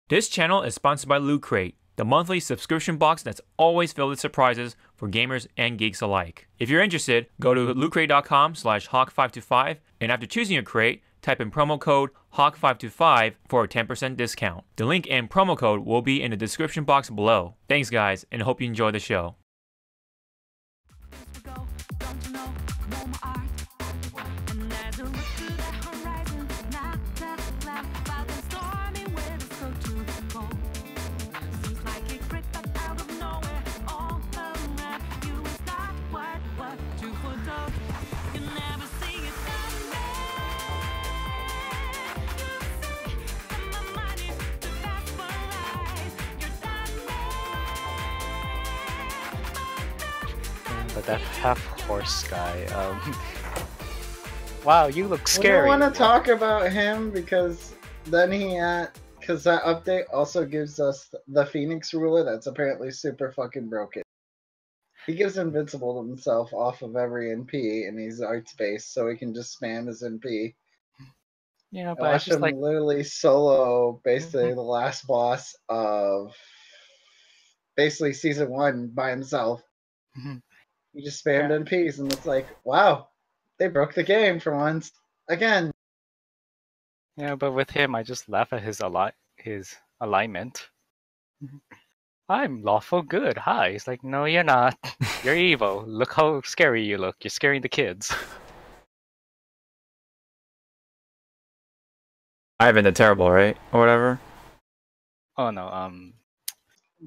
This channel is sponsored by Loot Crate, the monthly subscription box that's always filled with surprises for gamers and geeks alike. If you're interested, go to lootcrate.com/hawk525 and after choosing your crate, type in promo code HAWK525 for a 10% discount. The link and promo code will be in the description box below. Thanks guys, and hope you enjoy the show. But that half-horse guy, wow, you look scary. We don't want to talk about him because then because that update also gives us the Phoenix ruler that's apparently super fucking broken. He gives Invincible to himself off of every NP, and he's arts-based, so he can just spam his NP. Yeah, I but I watched just him like literally solo, basically the last boss of basically season 1 by himself. He just spammed NPs, and it's like, wow, they broke the game for once again. Yeah, but with him, I just laugh at his alignment. I'm lawful good. Hi. He's like, no, you're not. You're evil. Look how scary you look. You're scaring the kids. Ivan the Terrible, right? Or whatever? Oh no,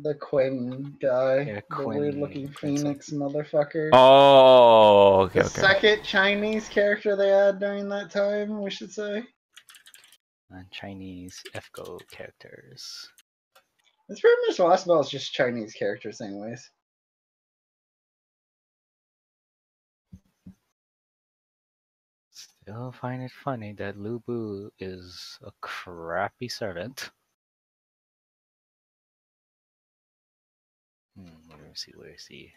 The Quinn guy. Yeah, the Quinn weird-looking Phoenix motherfucker. Oh, okay, The okay. second Chinese character they had during that time, we should say. Chinese FGO characters. It's pretty much Lost Ball is just Chinese characters anyways. Still find it funny that Lu Bu is a crappy servant. Where is he?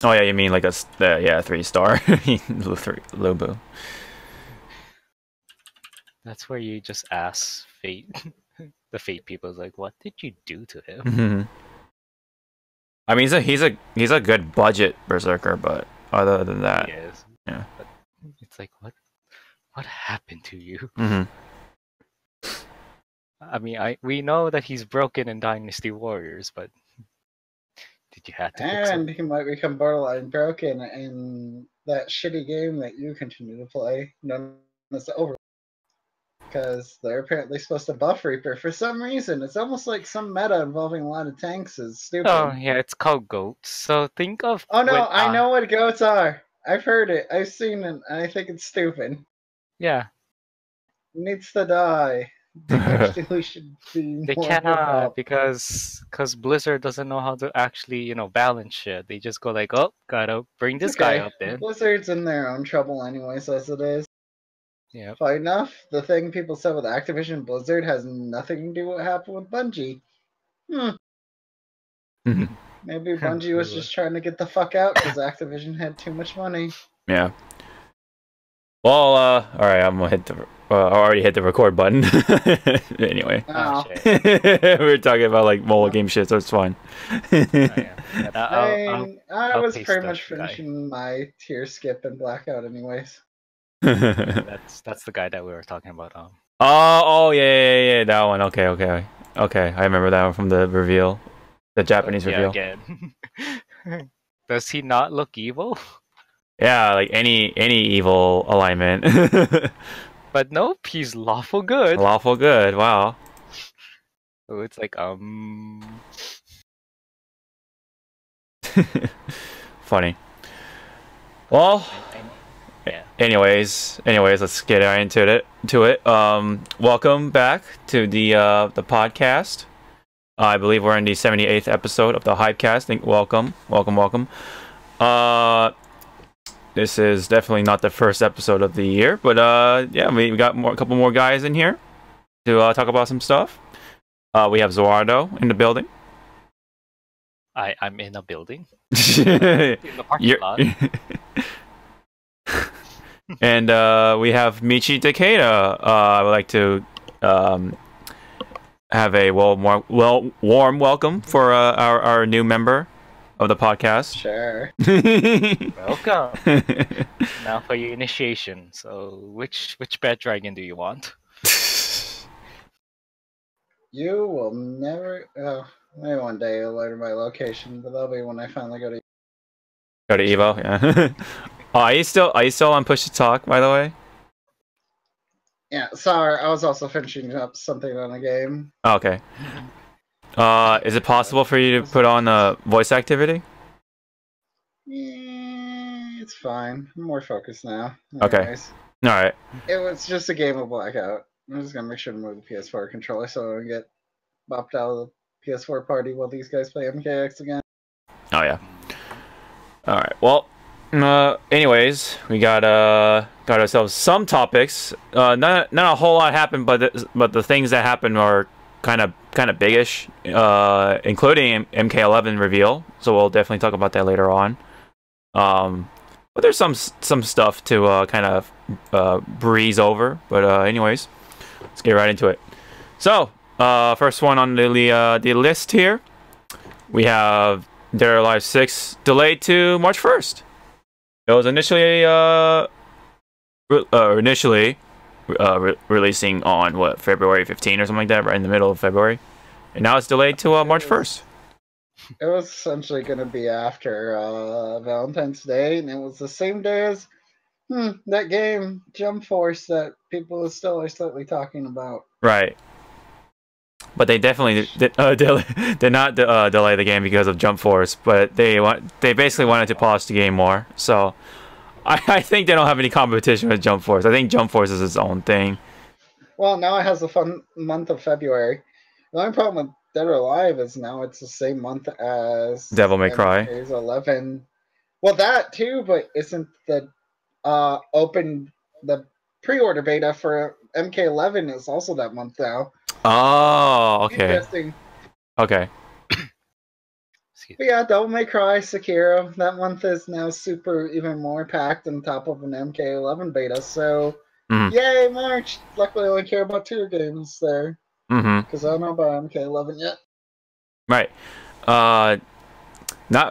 Oh yeah, you mean like a 3-star Lobu. That's where you just ask Fate. The Fate people is like, what did you do to him? I mean, he's a good budget berserker, but other than that, He is. Yeah. But it's like, what happened to you? I mean, we know that he's broken in Dynasty Warriors, but did you have to fix And it? he might become borderline broken in that shitty game that you continue to play, known as the Over. Because they're apparently supposed to buff Reaper for some reason. It's almost like some meta involving a lot of tanks is stupid. Oh, yeah, it's called goats. So think of... Oh no, I know what goats are. I've heard it. I've seen it. And I think it's stupid. Yeah. It needs to die. Actually, should be They more cannot because Blizzard doesn't know how to actually, balance shit. They just go like, oh, gotta bring this guy up then. Blizzard's in their own trouble anyways, as it is. Yeah. Funny enough, the thing people said with Activision Blizzard has nothing to do with what happened with Bungie. Maybe Bungie was just trying to get the fuck out because Activision had too much money. Yeah. Well, alright, I'm gonna hit the... I already hit the record button. Anyway. Oh. We were talking about like mobile game shit, so it's fine. I was paste pretty that much finishing my tier skip and blackout anyways. That's the guy that we were talking about. Oh yeah, that one. Okay. I remember that one from the reveal, the Japanese reveal. Again. Does he not look evil? Yeah, like any evil alignment. But nope, he's lawful good. Lawful good. Wow. So it's like funny. Well. Yeah. Anyways, let's get right into it. Welcome back to the podcast. I believe we're in the 78th episode of the Hypecast. Welcome. This is definitely not the first episode of the year, but yeah, we got a couple more guys in here to talk about some stuff. We have Zawarudo in the building. I'm in a building. In the parking lot. And we have MichiTakeda. I would like to have a warm welcome for our new member of the podcast. Sure. Welcome. Now for your initiation. So, which bed dragon do you want? You will never. Oh, maybe one day you'll learn my location, but that'll be when I finally go to. Go to Evo, yeah. Oh, are you still on Push to Talk, by the way? Yeah, sorry, I was also finishing up something on the game. Oh, okay. Is it possible for you to put on voice activity? Yeah, it's fine. I'm more focused now. Okay. Anyways, All right. it was just a game of Blackout. I'm just gonna make sure to move the PS4 controller so I don't get bopped out of the PS4 party while these guys play MKX again. Oh yeah. All right. Well, anyways, we got ourselves some topics. Not a whole lot happened, but the things that happened are kind of biggish, including MK11 reveal. So we'll definitely talk about that later on. But there's some stuff to kind of breeze over. But anyways, let's get right into it. So first one on the list here, we have Dead or Alive 6 delayed to March 1st. It was initially releasing on what, February 15 or something like that, right in the middle of February, and now it's delayed to March 1st. It was essentially going to be after Valentine's Day, and it was the same day as that game Jump Force that people still are slightly talking about. Right. But they definitely did not delay the game because of Jump Force, but they basically wanted to polish the game more. So I think they don't have any competition with Jump Force. I think Jump Force is its own thing. Well, now it has a fun month of February. The only problem with Dead or Alive is now it's the same month as Devil May Cry. 11. Well, that too, but isn't the the pre-order beta for MK11 is also that month now? Oh, okay. Interesting. Okay. But yeah, Devil May Cry, Sekiro, that month is now even more packed on top of an MK11 beta, so yay, March! Luckily I only care about 2 games there. Because I don't know about MK11 yet. Right. Not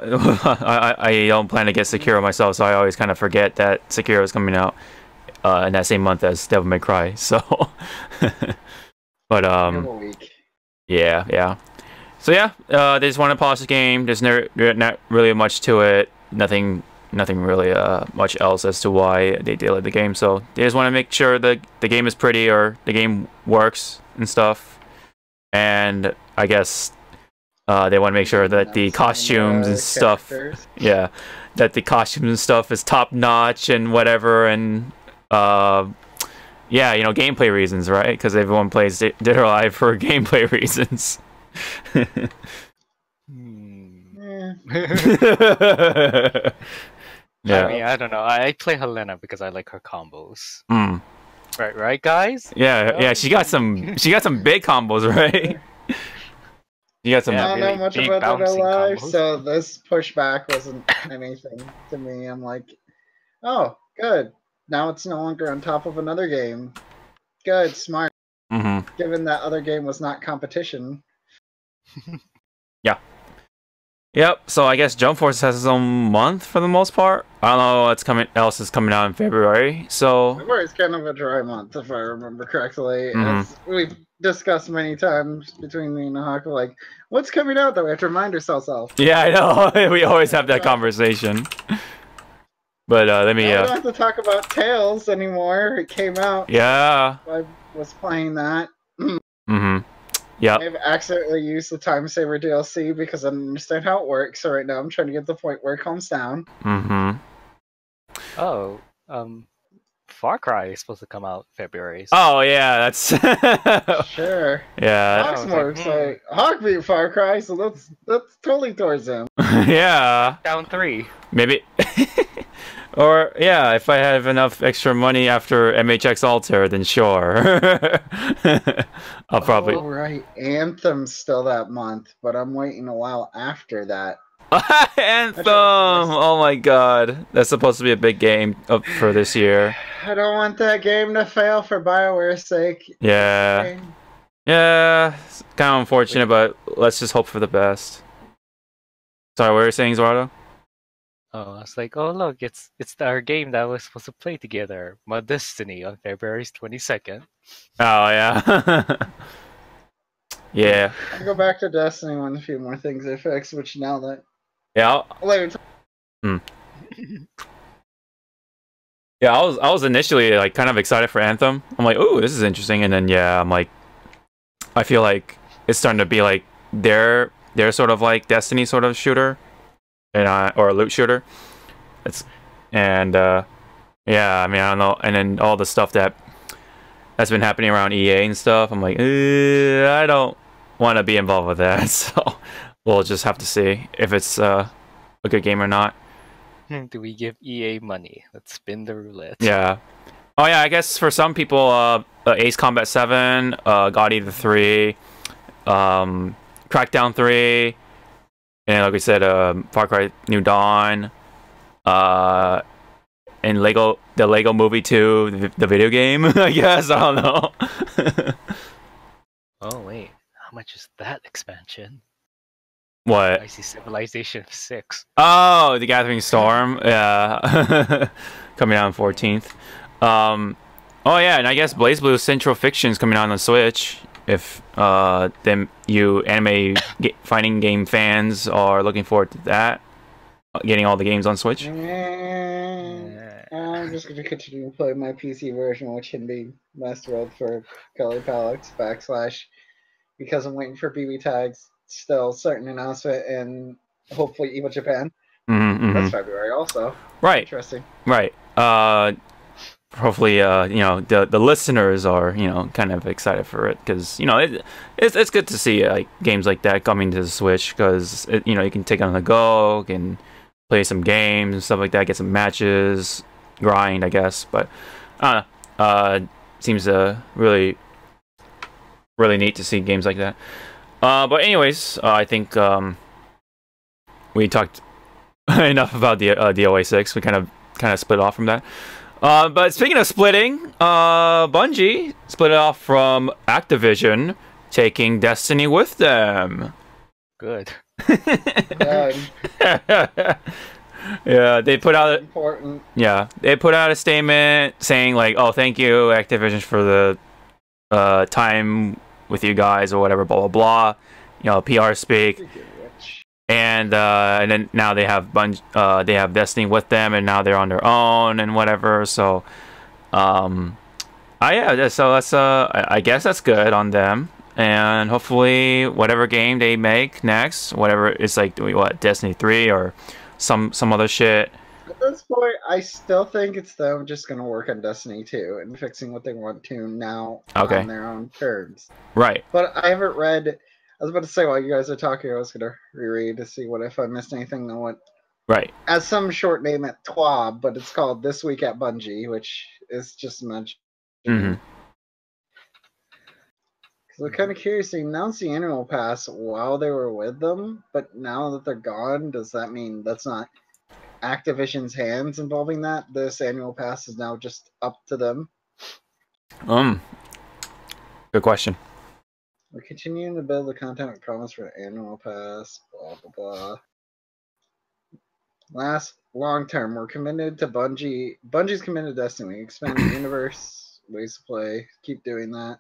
I don't plan to get Sekiro myself, so I always kind of forget that Sekiro is coming out in that same month as Devil May Cry, so... But yeah. So yeah, they just want to polish the game. There's not really much to it. Nothing really much else as to why they delayed the game. So they just want to make sure the game is pretty or the game works and stuff. And I guess they want to make sure that the costumes and stuff, yeah, that the costumes and stuff is top notch and whatever, and yeah, you know, gameplay reasons, right? Because everyone plays Dead or Alive for gameplay reasons. Yeah. I mean, I don't know. I play Helena because I like her combos. Right, guys? Yeah. She got some big combos, right? You got some. I don't know much about Dead or Alive, combos. so this pushback wasn't anything to me. I'm like, oh, good. Now it's no longer on top of another game. Good, smart. Given that other game was not competition. Yeah. Yep. So I guess Jump Force has its own month for the most part. I don't know what's else is coming out in February. So February is kind of a dry month, if I remember correctly. As we've discussed many times between me and Haku, like, what's coming out that we have to remind ourselves of? yeah, I know. We always have that conversation. But let me. We don't have to talk about Tales anymore. It came out. Yeah. I was playing that. Yeah. I've accidentally used the Time Saver DLC because I don't understand how it works. So right now I'm trying to get to the point where it calms down. Oh, Far Cry is supposed to come out February. So. Oh yeah, that's sure. Yeah. Hawk's more excited. Hawk beat Far Cry, so that's totally towards him. Yeah. Down 3. Maybe. Or yeah, if I have enough extra money after MHX Alter, then sure. I'll probably. Oh right, Anthem's still that month, but I'm waiting a while after that. Anthem! Oh my god. That's supposed to be a big game for this year. I don't want that game to fail for BioWare's sake. Yeah. Yeah, it's kind of unfortunate, but let's just hope for the best. Sorry, what were you saying, Zawarudo? Oh, I was like, oh look, it's our game that we're supposed to play together, My Destiny, on February 22nd. Oh, yeah. Yeah. I'll go back to Destiny when a few more things are fixed, which now that... Yeah. Later. Yeah, I was initially like kind of excited for Anthem. I'm like, ooh, this is interesting, and then yeah, I'm like, I feel like it's starting to be like their sort of like Destiny sort of shooter, and or a loot shooter. It's and yeah, I mean I don't know, and then all the stuff that's been happening around EA and stuff. I'm like, I don't want to be involved with that, so we'll just have to see if it's a good game or not. Do we give EA money? Let's spin the roulette. Yeah. Oh yeah, I guess for some people, Ace Combat 7, God Eater 3, Crackdown 3, and like we said, Far Cry New Dawn, and the Lego Movie 2, the video game. I guess I don't know. Oh wait, how much is that expansion? What? I see Civilization 6. Oh, the Gathering Storm. Yeah, coming out on 14th. Oh yeah, and I guess BlazBlue Central Fiction is coming out on the Switch. If them you anime fighting game fans are looking forward to that, getting all the games on Switch. I'm just going to continue to play my PC version, which can be messed with for color palettes / because I'm waiting for BB tags. Still certain announcement in hopefully EVO Japan. That's February also. Right. Interesting. Right. Hopefully, you know, the listeners are, you know, kind of excited for it because, you know, it's good to see like games like that coming to the Switch because, you know, you can take it on the go, can play some games and stuff like that, get some matches, grind, I guess. But I don't know. Seems really neat to see games like that. But anyways, I think we talked enough about the DOA 6. We kind of split off from that. But speaking of splitting, Bungie split off from Activision, taking Destiny with them. Good. Yeah, they put out important. Yeah, they put out a statement saying like, "Oh, thank you, Activision, for the time with you guys or whatever, blah blah blah." You know, PR speak. And then now they have they have Destiny with them, and now they're on their own and whatever. So, yeah. So that's I guess that's good on them. And hopefully, whatever game they make next, whatever it's like, what Destiny 3 or some other shit. At this point, I still think it's them just gonna work on Destiny 2 and fixing what they want to now on their own terms. Right. But I haven't read. I was about to say while you guys are talking, I was gonna reread to see what if I missed anything that went. Right. As some short name at TWAB, but it's called This Week at Bungie, which is just mentioned. Because I'm kind of curious. They announced the annual pass while they were with them, but now that they're gone, does that mean that's not Activision's hands involving that? This annual pass is now just up to them? Good question. We're continuing to build the content we promised for the annual pass, blah, blah, blah. Last, long term, we're committed to Bungie. Bungie's committed to Destiny. Expand the universe, ways to play, keep doing that.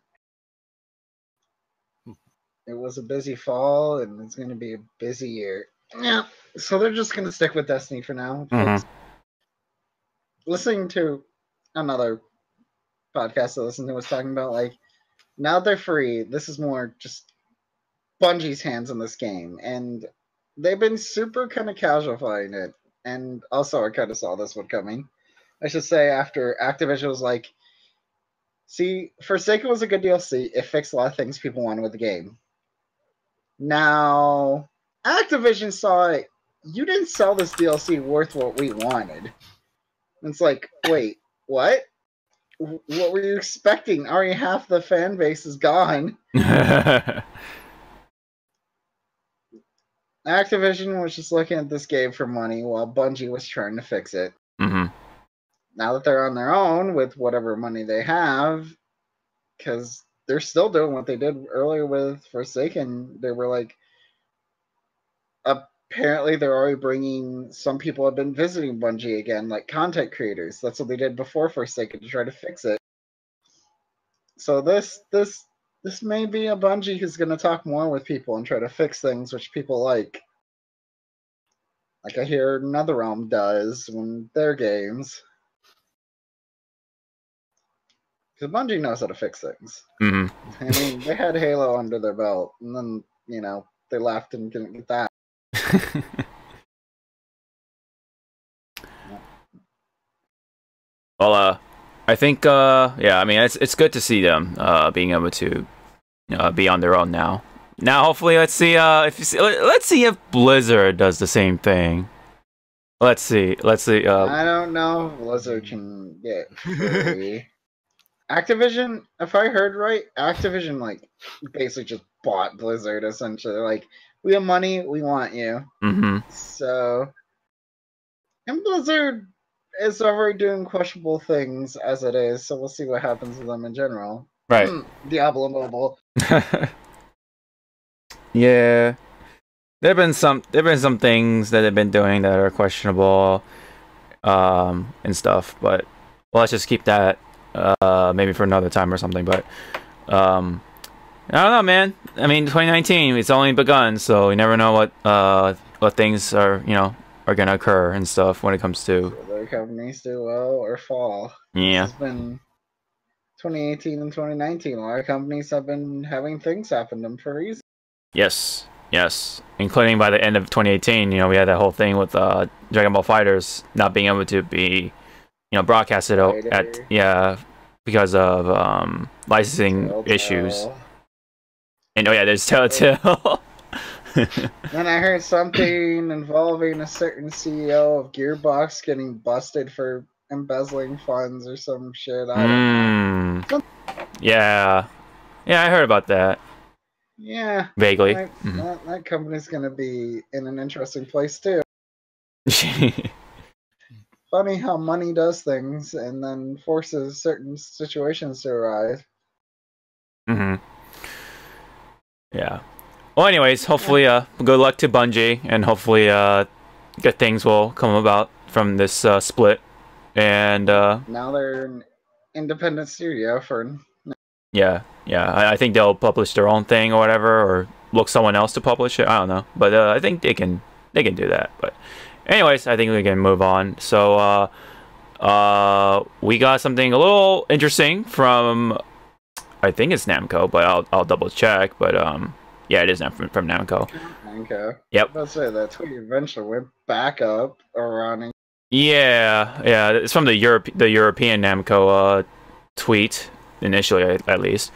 It was a busy fall, and it's going to be a busy year. Yeah, so they're just going to stick with Destiny for now. Listening to another podcast I listened to was talking about, like, now they're free. This is more just Bungie's hands in this game. And they've been super kind of casualifying it. And also, I kind of saw this one coming. I should say, after Activision was like, see, Forsaken was a good DLC. It fixed a lot of things people wanted with the game. Now, Activision saw it. You didn't sell this DLC worth what we wanted. And it's like, wait, what? What were you expecting? Already half the fan base is gone. I Activision was just looking at this game for money while Bungie was trying to fix it. Mm-hmm. Now that they're on their own with whatever money they have, because they're still doing what they did earlier with Forsaken, they were like, apparently they're already bringing, some people have been visiting Bungie again, like content creators. That's what they did before Forsaken to try to fix it. So this may be a Bungie who's going to talk more with people and try to fix things which people like. Like I hear NetherRealm does when their games. Because Bungie knows how to fix things. Mm-hmm. I mean, they had Halo under their belt, and then, you know, they left and didn't get that. Well, I think, yeah, I mean, it's good to see them being able to be on their own now. Now, hopefully, let's see if Blizzard does the same thing. Let's see. I don't know if Blizzard can get free. Activision, if I heard right, Activision like basically just bought Blizzard essentially. Like, we have money, we want you. Mm-hmm. So, and Blizzard is already doing questionable things as it is. So we'll see what happens with them in general. Right. Diablo Mobile. Yeah. There've been some things that they've been doing that are questionable, and stuff. But well, let's just keep that maybe for another time or something. But I don't know, man. I mean, 2019, it's only begun, so you never know what things are gonna occur and stuff when it comes to whether companies do well or fall. Yeah. It's been 2018 and 2019. A lot of companies have been having things happen to them for a reason. Yes, including by the end of 2018, we had that whole thing with Dragon Ball FighterZ not being able to be, broadcasted because of licensing issues. And oh yeah, there's Telltale. Then I heard something involving a certain CEO of Gearbox getting busted for embezzling funds or some shit. I don't know. Yeah, I heard about that. Yeah. Vaguely. That company's gonna be in an interesting place too. Funny how money does things and then forces certain situations to arise. Mm-hmm. Yeah. Well, anyways, hopefully, good luck to Bungie, and hopefully, good things will come about from this split. And now they're an independent studio for. Yeah. I think they'll publish their own thing or whatever, or look someone else to publish it. I don't know, but I think they can do that. But anyways, I think we can move on. So we got something a little interesting from, I think it's Namco, but I'll double check. But yeah, it is from Namco. Namco. Yep. Let's say that tweet eventually went back up around. Yeah. It's from the European Namco tweet initially, at least.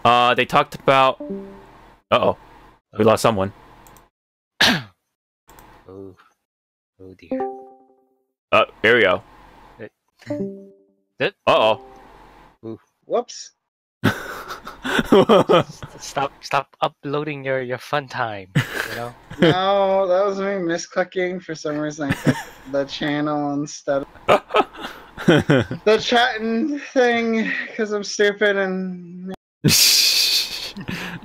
They talked about. We lost someone. Oh dear. Here we go. Whoops. Stop uploading your fun time. No, that was me misclicking for some reason. I clicked the channel instead of the chatting thing because I'm stupid and. It's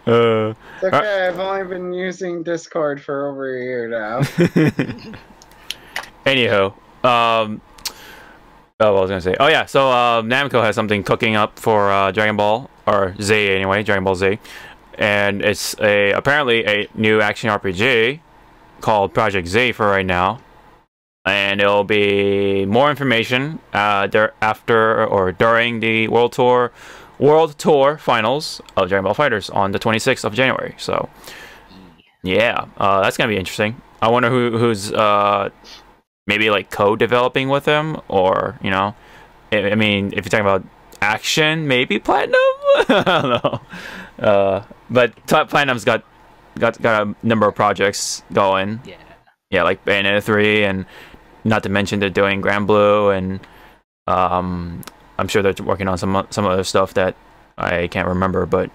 okay. I've only been using Discord for over a year now. Anywho, what I was gonna say. Oh yeah, so Namco has something cooking up for Dragon Ball, or Z anyway, Dragon Ball Z, and it's apparently a new action RPG called Project Z for right now, and it'll be more information after or during the World Tour finals of Dragon Ball FighterZ on the 26th of January. So yeah, that's gonna be interesting. I wonder who's maybe like co-developing with them, or I mean, if you're talking about action, maybe Platinum. I don't know. But Platinum's got a number of projects going. Yeah, like Bayonetta 3, and not to mention they're doing Grand Blue, and I'm sure they're working on some other stuff that I can't remember. But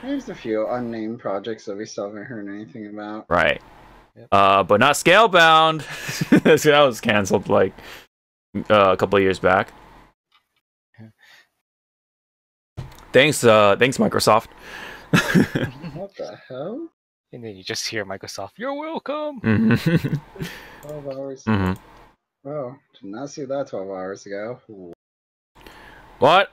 There's a few unnamed projects that we still haven't heard anything about. Right. Yep. But not Scalebound. That was canceled like a couple of years back. Thanks, Microsoft. What the hell? And then you just hear Microsoft, "You're welcome." 12 hours. Mm-hmm. Oh, did not see that 12 hours ago. What?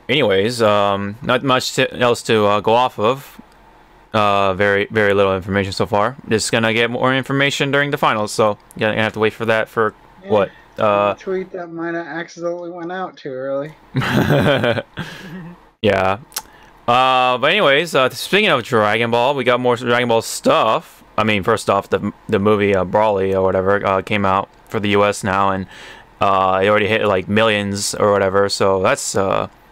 Anyways, not much else to go off of. Very little information so far. Just gonna get more information during the finals, so you're gonna have to wait for that for what? A tweet that might have accidentally went out too early. Yeah. But anyways, speaking of Dragon Ball, we got more Dragon Ball stuff. I mean, first off, the movie Brawly or whatever came out for the U.S. now, and it already hit like millions or whatever. So that's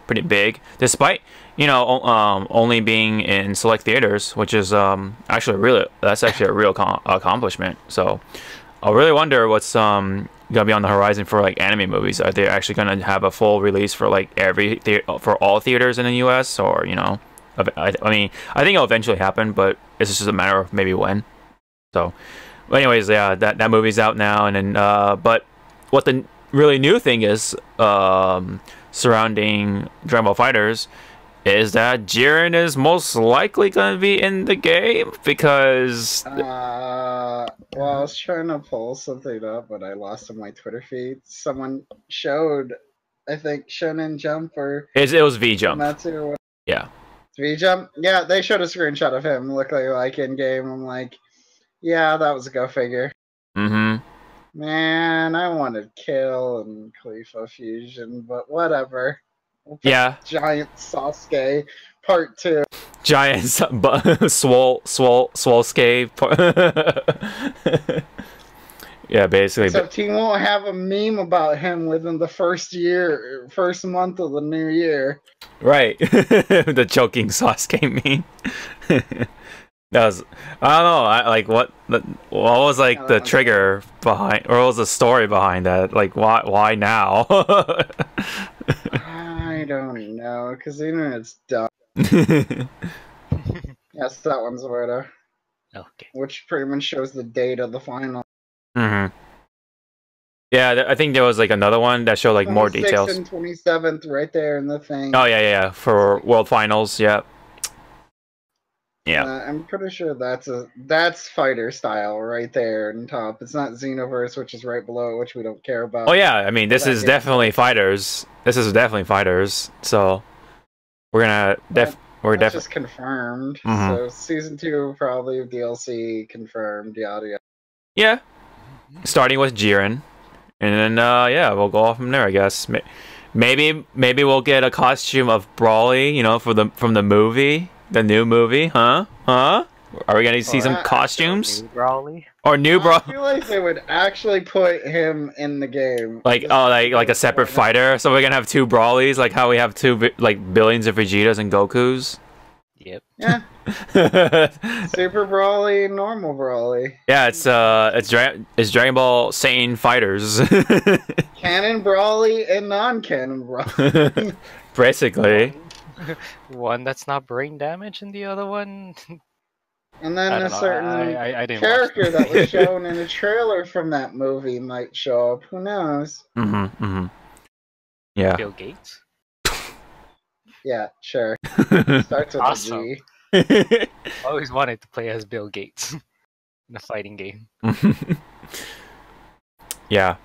pretty big, despite only being in select theaters, which is actually a real accomplishment. So I really wonder what's gonna be on the horizon for like anime movies. Are they actually gonna have a full release for like for all theaters in the U.S. or I mean, I think it'll eventually happen, but it's just a matter of maybe when. So, but anyways, yeah, that movie's out now, and then but what the really new thing is surrounding Dragon Ball FighterZ is that Jiren is most likely going to be in the game because... well, I was trying to pull something up, but I lost on my Twitter feed. Someone showed, I think, Shonen Jump or... It was V-Jump. Yeah. V-Jump? Yeah, they showed a screenshot of him looking like in-game. I'm like, yeah, that was a go figure. Mm-hmm. Man, I wanted Kill and Khalifa Fusion, but whatever. Yeah. Giant Sasuke Part 2. Giant Swolsuke. Yeah, basically. Except he won't have a meme about him within the first month of the new year. Right. The choking Sasuke meme. That was, I don't know, what was like the trigger behind, or what was the story behind that? Like, why now? I don't know, because the internet's dumb. Yes, that one's Zawarudo. Okay. Which pretty much shows the date of the final. Mm-hmm. Yeah, I think there was like another one that showed like more details. 26th and 27th, right there in the thing. Oh yeah, for World Finals, yeah. Yeah. I'm pretty sure that's fighter style right there in top. It's not Xenoverse, which is right below it, which we don't care about. Oh yeah, I mean this is definitely fighters. This is definitely fighters. So we're gonna that's just confirmed. So season 2 probably DLC confirmed. Yada yada. Yeah. Starting with Jiren, and then yeah, we'll go off from there. I guess maybe we'll get a costume of Brawly, from the movie. The new movie, huh? Are we gonna see some costumes? New Brawly? Or new Brawly? I feel like they would actually put him in the game. Like like a separate fighter. So we're gonna have two Brawlies, like how we have two billions of Vegetas and Gokus. Yep. Yeah. Super Brawly, normal Brawly. Yeah, it's Dragon Ball Saiyan Fighters. Canon Brawly and non-canon Brawly. Basically. One that's not brain damage, and the other one. And then a certain I didn't character that was shown in a trailer from that movie might show up. Who knows? Yeah. Bill Gates. Yeah, sure. Starts with Awesome. a G. I always wanted to play as Bill Gates in a fighting game. Yeah.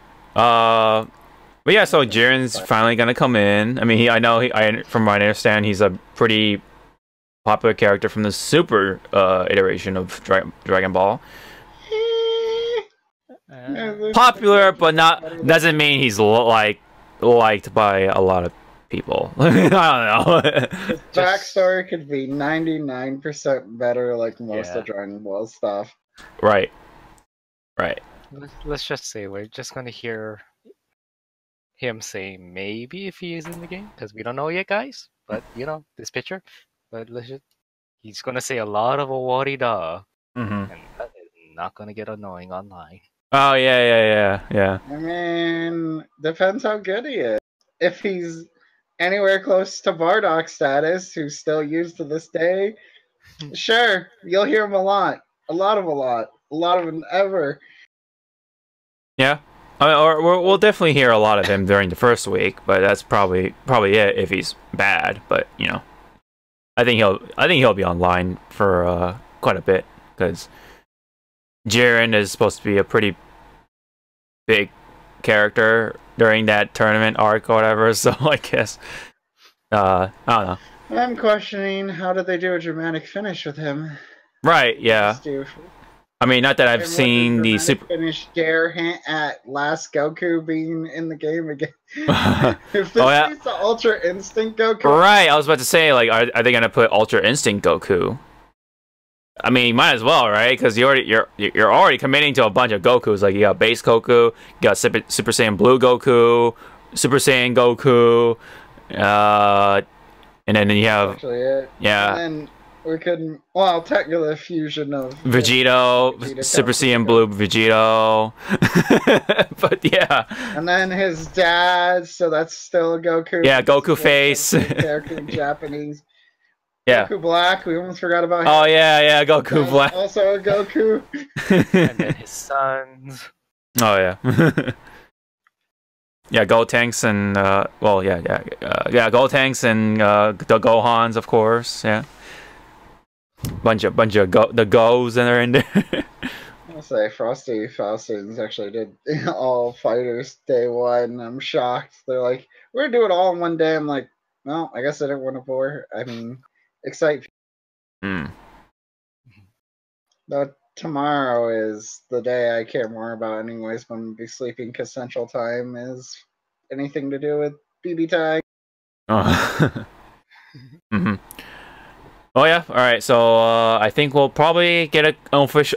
But yeah, so Jiren's finally gonna come in. I mean, from what I understand, he's a pretty popular character from the Super iteration of Dragon Ball. Popular, but doesn't mean he's liked by a lot of people. I don't know. His backstory could be 99% better, like most of Dragon Ball stuff. Right. Let's just say we're just gonna hear him say maybe if he is in the game, because we don't know yet, guys. But this picture. But he's gonna say a lot of Awarida, and that is not gonna get annoying online. Oh yeah. I mean, depends how good he is. If anywhere close to Bardock status, who's still used to this day, sure, you'll hear him a lot of them ever. Yeah. We'll definitely hear a lot of him during the first week, but that's probably it if he's bad. But you know, I think he'll be online for quite a bit because Jiren is supposed to be a pretty big character during that tournament arc or whatever. So I guess I don't know. I'm questioning how did they do a dramatic finish with him? Right? Yeah. I mean, not that I've seen the super finish dare hint at last Goku being in the game again. If this leads to Ultra Instinct Goku, right? I was about to say, like, are they gonna put Ultra Instinct Goku? I mean, you might as well, right? Because you're already committing to a bunch of Gokus. Like, you got Base Goku, you got Super Saiyan Blue Goku, Super Saiyan Goku, and then you have yeah. And then we couldn't. Well, technically, a fusion of Vegito, Super Saiyan Blue Vegito. But yeah. And then his dad, so that's still a Goku. Yeah, Goku face. Character in Japanese. Yeah. Goku Black, we almost forgot about him. Oh yeah, Goku Black. Also a Goku. And then his sons. Oh yeah. Yeah, Gotenks and Gotenks and the Gohans, of course. Yeah. Bunch of the Go's that are in there. I'll say Frosty Falcons actually did all fighters day one. I'm shocked. They're like, we're gonna do it all in one day. I'm like, well, I guess I didn't want to bore. I mean, excite. But tomorrow is the day I care more about anyways. But I'm gonna be sleeping because Central Time is anything to do with BB tag. Oh. Oh yeah, all right. So I think we'll probably get an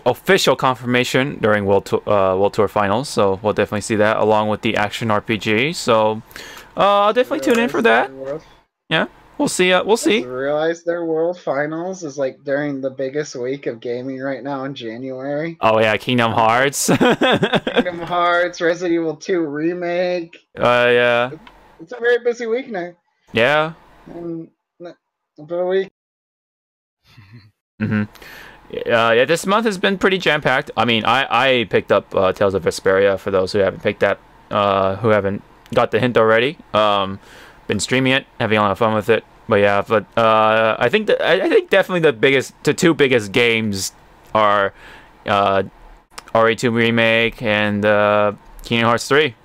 official confirmation during World Tour Finals. So we'll definitely see that along with the action RPG. So I'll definitely tune in for that. Yeah, we'll see. We'll see. Realize their World Finals is like during the biggest week of gaming right now in January. Oh yeah, Kingdom Hearts. Kingdom Hearts, Resident Evil 2 remake. Yeah. It's a very busy week now. Yeah. About a week. Yeah, this month has been pretty jam-packed. I mean, I picked up Tales of Vesperia for those who haven't picked that, who haven't got the hint already. Been streaming it, having a lot of fun with it. But yeah, I think definitely the two biggest games are RE2 remake and Kingdom Hearts 3.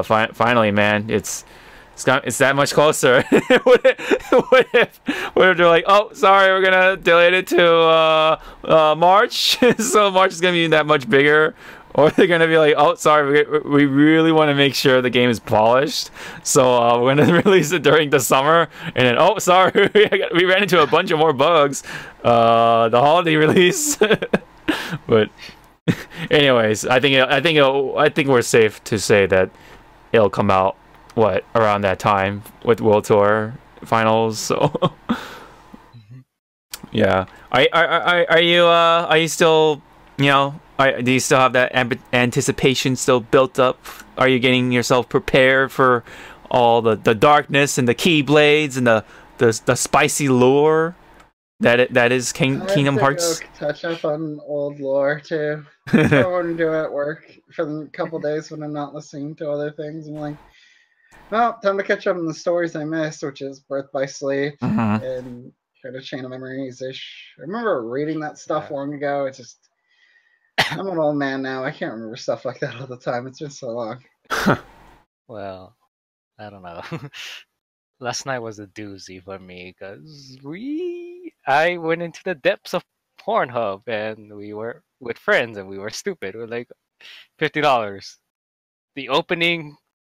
Finally, man, it's that much closer. what if they're like, oh, sorry, we're gonna delay it to March, so March is gonna be that much bigger, or they're gonna be like, oh, sorry, we really want to make sure the game is polished, so we're gonna release it during the summer, and then oh, sorry, we ran into a bunch of more bugs, the holiday release. But anyways, I think we're safe to say that it'll come out around that time with World Tour Finals. So yeah, are you still, you know, do you still have that anticipation still built up? Are you getting yourself prepared for all the darkness and the keyblades and the spicy lore that is Kingdom Hearts? Touch up on old lore too. I want to do at work for a couple days when I'm not listening to other things. I'm like, well, time to catch up on the stories I missed, which is Birth by Sleep and kind of Chain of Memories-ish. I remember reading that stuff long ago. It's just, I'm an old man now. I can't remember stuff like that all the time. It's been so long. Well, I don't know. Last night was a doozy for me because I went into the depths of Pornhub and we were with friends and we were stupid. We're like, $50. The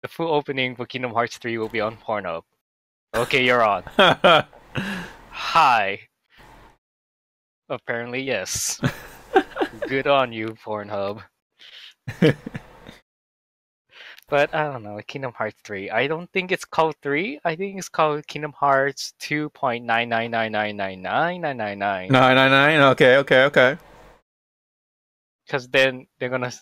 full opening for Kingdom Hearts 3 will be on Pornhub. Okay, you're on. Hi. Apparently, yes. Good on you, Pornhub. But I don't know, Kingdom Hearts 3. I don't think it's called 3. I think it's called Kingdom Hearts 2.999999999. 999. Okay. Because then they're gonna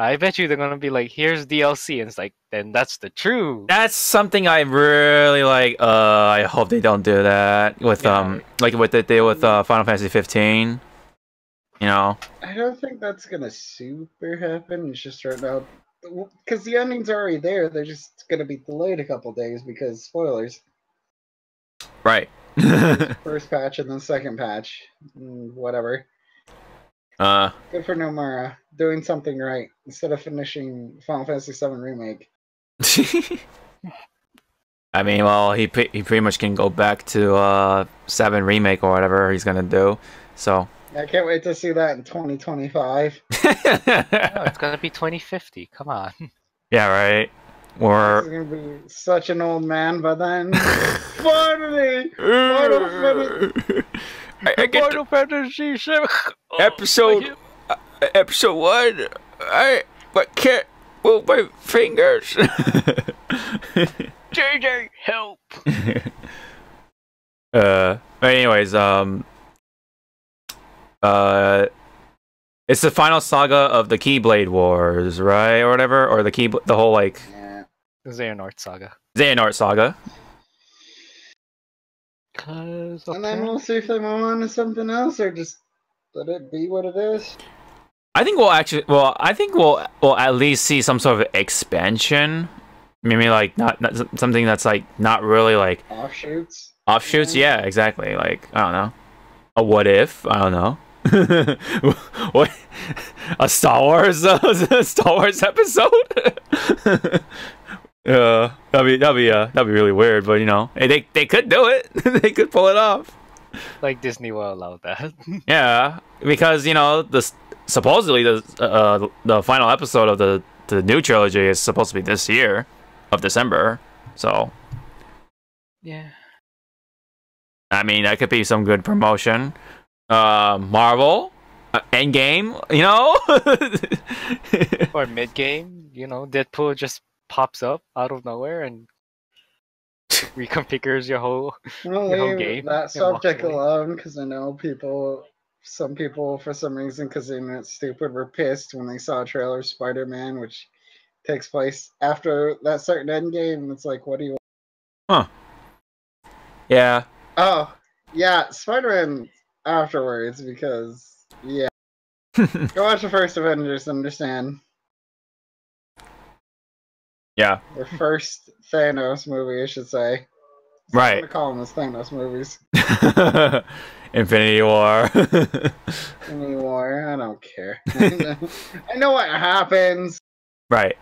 I bet you they're gonna be like, here's DLC, and it's like, then that's the truth. That's something I really like. I hope they don't do that with like what they did with Final Fantasy 15. You know. I don't think that's gonna super happen. It's just right now, because the ending's already there. They're just gonna be delayed a couple days because spoilers. Right. First patch and then second patch, whatever. Good for Nomura, doing something right instead of finishing Final Fantasy VII Remake. I mean, well, he pretty much can go back to 7 Remake or whatever he's gonna do. So I can't wait to see that in 2025. No, it's gonna be 2050. Come on. Yeah, right. He's Or gonna be such an old man by then. Finally, Final Fantasy. I get Final Fantasy 7 episode 1. I can't move my fingers. JJ, help! But anyways, it's the final saga of the Keyblade Wars, right, or whatever, or the whole like Yeah. Xehanort Saga. Xehanort Saga. Cause And then we'll see if they move on to something else or just let it be what it is. I think we'll at least see some sort of expansion. Maybe like not something that's like not really like Offshoots. offshoots. Yeah, exactly. Like I don't know, a what if? I don't know. What a Star Wars episode? That'd be really weird, but you know, they could do it. They could pull it off. like Disney will allow that. Yeah, because you know supposedly the final episode of the new trilogy is supposed to be this year of December. So Yeah. I mean that could be some good promotion. Marvel, Endgame, you know. Or mid game, you know, Deadpool just pops up out of nowhere and reconfigures your whole I'll your whole leave game. that and walks subject away. alone because I know some people, for some reason, because they know it's stupid, were pissed when they saw a trailer of Spider-Man, which takes place after that certain end game. It's like, what do you want? Huh. Yeah. Oh, yeah, Spider-Man afterwards, because, yeah. Go watch the first Avengers to understand. Yeah. The first Thanos movie, I should say. Right. I'm gonna call them as Thanos movies. Infinity War. Infinity War, I don't care. I know what happens. Right.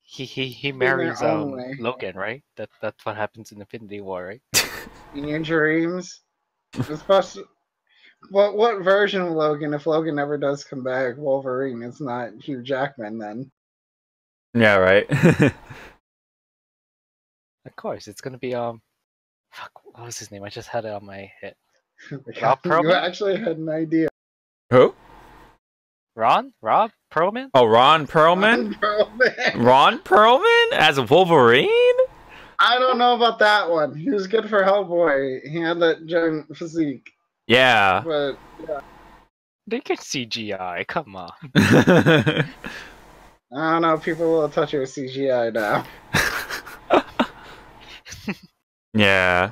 He their marries own way. Logan, right? That's what happens in Infinity War, right? In your dreams. It's supposed to, what version of Logan, if Logan ever does come back, Wolverine, it's not Hugh Jackman then. Yeah, right. Of course, it's gonna be fuck, what was his name? I just had it on my head. Rob You Perlman? actually had an idea. Who? Rob Perlman? Oh, Ron Perlman? Perlman. Ron Perlman as a Wolverine? I don't know about that one. He was good for Hellboy. He had that giant physique. Yeah. But yeah. They can CGI, come on. I don't know, people will touch it with CGI now. Yeah.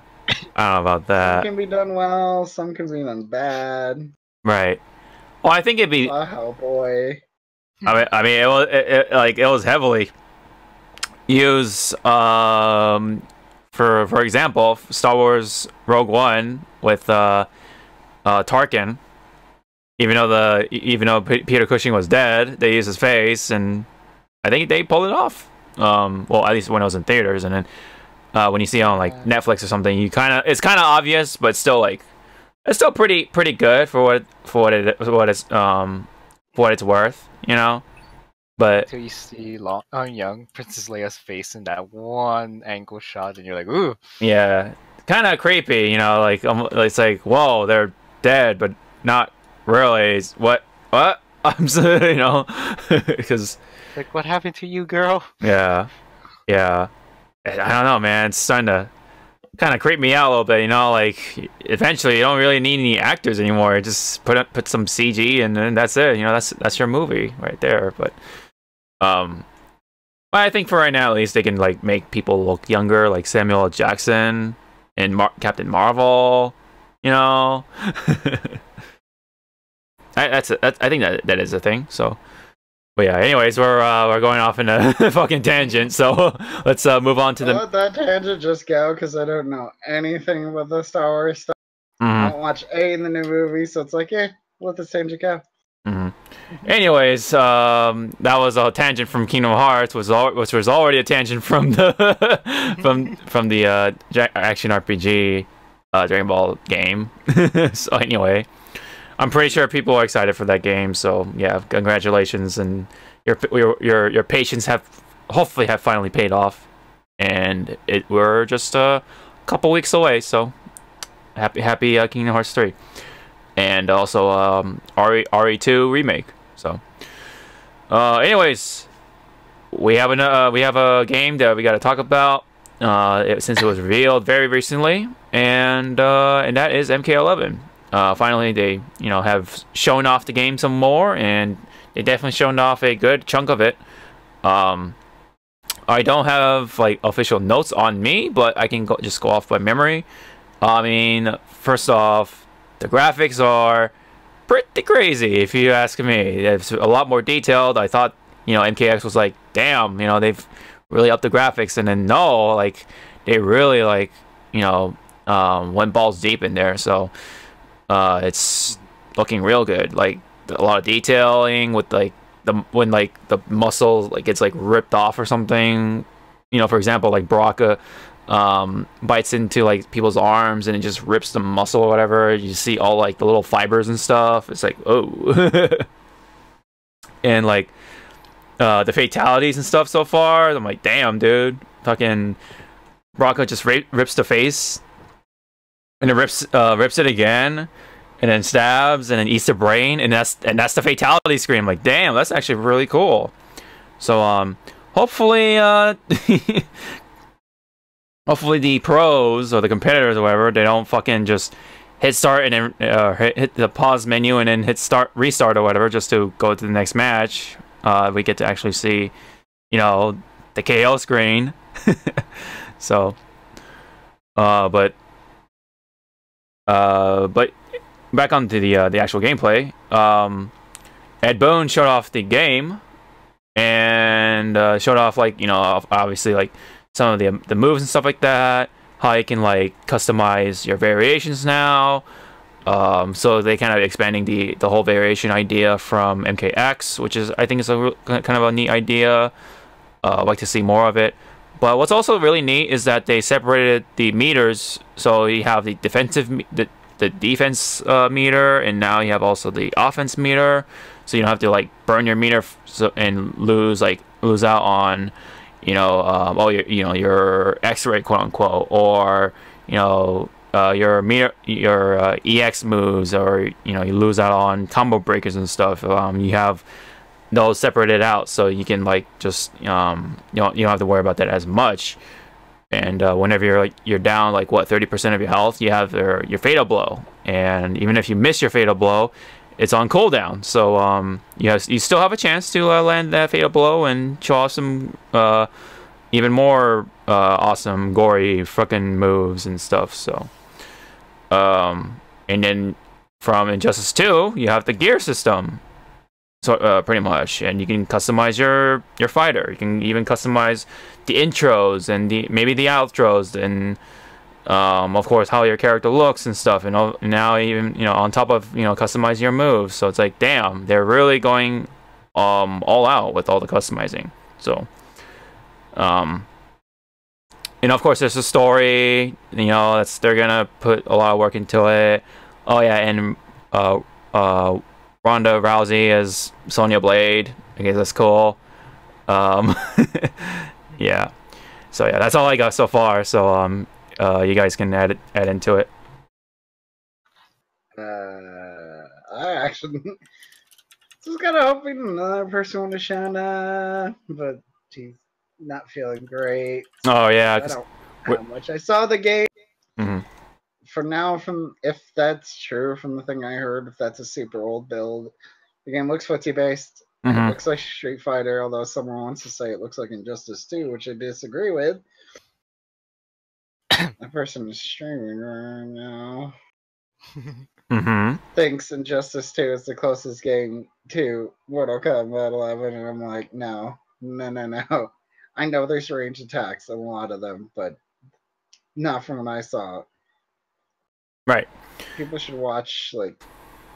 I don't know about Some that. can be done well, some can be done bad. Right. Well, I think it'd be. Hellboy. I mean, it was heavily used. For example, Star Wars Rogue One with Tarkin. Even though Peter Cushing was dead, they used his face, and I think they pulled it off. Well, at least when it was in theaters, and then when you see it on like Netflix or something, it's kind of obvious, but still it's still pretty good for what it's worth, you know. But Until you see young Princess Leia's face in that one angle shot, and you're like, ooh. yeah, kind of creepy, you know. Like it's like, whoa, they're dead, but not really. It's, what? I'm you know, because Like, what happened to you, girl? yeah. I don't know, man. It's starting to kind of creeped me out a little bit. You know, like eventually you don't really need any actors anymore. Just put some CG and then that's it. You know, that's your movie right there. But I think for right now at least they can like make people look younger, like Samuel L. Jackson and Captain Marvel. You know, I think that is a thing. So. But yeah, anyways, we're going off in a fucking tangent, so let's move on to the. Let that tangent just go, because I don't know anything about the Star Wars stuff. I don't watch any of the new movies, so it's like, yeah, let this tangent go. Anyways, that was a tangent from Kingdom Hearts, which was already a tangent from the from the action RPG Dragon Ball game. So anyway. I'm pretty sure people are excited for that game, so yeah, congratulations, and your patience hopefully have finally paid off, and we're just a couple weeks away, so happy Kingdom Hearts 3, and also RE2 remake. So, anyways, we have a game that we got to talk about since it was revealed very recently, and that is MK11. Finally, they have shown off the game some more, and they definitely shown off a good chunk of it. I don't have like official notes on me, but I can just go off by memory. I mean, first off, the graphics are pretty crazy, if you ask me. It's a lot more detailed. I thought MKX was like, damn, they've really upped the graphics, and then no, like they really like went balls deep in there. So. It's looking real good, like a lot of detailing with like when the muscle like gets like ripped off or something, for example, like Baraka bites into like people's arms and it just rips the muscle or whatever. You see all like the little fibers and stuff. It's like, oh. And like the fatalities and stuff so far, I'm like, damn, dude, fucking Baraka just rips the face and it rips it again, and then stabs, and then eats the brain, and that's the fatality screen. I'm like, damn, that's actually really cool. So hopefully hopefully the pros or the competitors or whatever, they don't fucking just hit start and then hit the pause menu and then hit restart or whatever just to go to the next match. We get to actually see the KO screen. So but back onto the actual gameplay. Ed Boon showed off the game and showed off like obviously like some of the moves and stuff like that. How you can like customize your variations now. So they kind of expanding the whole variation idea from MKX, which is I think is a kind of a neat idea. I'd like to see more of it. But what's also really neat is that they separated the meters. So you have the defensive, the defense meter, and now you have also the offense meter. So you don't have to like burn your meter and lose out on, your X-ray quote unquote, or your meter, your EX moves, or you lose out on combo breakers and stuff. You have those separated out, so you can like just you don't have to worry about that as much. And whenever you're down like what 30% of your health, you have your fatal blow, and even if you miss your fatal blow, it's on cooldown. So you still have a chance to land that fatal blow and show off some even more awesome gory fucking moves and stuff. So and then from Injustice 2, you have the gear system. So pretty much, and you can customize your fighter. You can even customize the intros and maybe the outros, and of course how your character looks and stuff. And now even on top of customize your moves. So it's like, damn, they're really going all out with all the customizing. So and of course there's a story. They're gonna put a lot of work into it. Oh yeah, and Ronda Rousey as Sonya Blade. I guess that's cool. Yeah. So yeah, that's all I got so far. So you guys can add into it. I actually just kind of hoping another person would have shown up, but she's not feeling great. Oh yeah. I don't know how much I saw the game. for now, from if that's true, from the thing I heard, if that's a super old build, the game looks footsie based. It looks like Street Fighter, although someone wants to say it looks like Injustice 2, which I disagree with. That person is streaming right now. Thinks Injustice 2 is the closest game to Mortal Kombat 11, and I'm like, no. I know there's range attacks, a lot of them, but not from what I saw. Right. People should watch, like,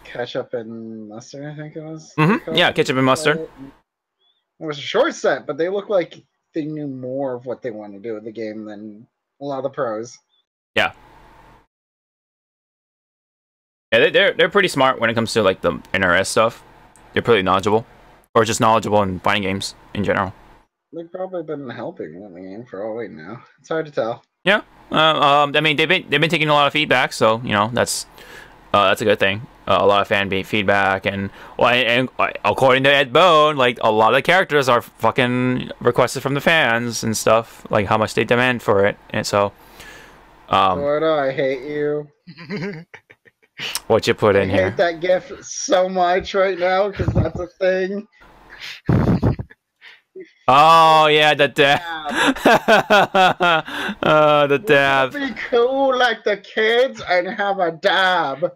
Ketchup and Mustard, I think it was. Yeah, Ketchup and Mustard. It was a short set, but they look like they knew more of what they wanted to do with the game than a lot of the pros. Yeah. Yeah, they're pretty smart when it comes to like the NRS stuff. They're pretty knowledgeable, or just knowledgeable in fighting games in general. They've probably been helping in the game for all we know. It's hard to tell. Yeah. I mean, they've been taking a lot of feedback, so you know that's a good thing. A lot of fan feedback, and according to Ed Bone, like a lot of the characters are fucking requested from the fans and stuff, like how much they demand for it, and so. Zawarudo, I hate you. What you put in here? I hate that GIF so much right now because that's a thing. Oh yeah, the dab. The dab. Be cool like the kids and have a dab.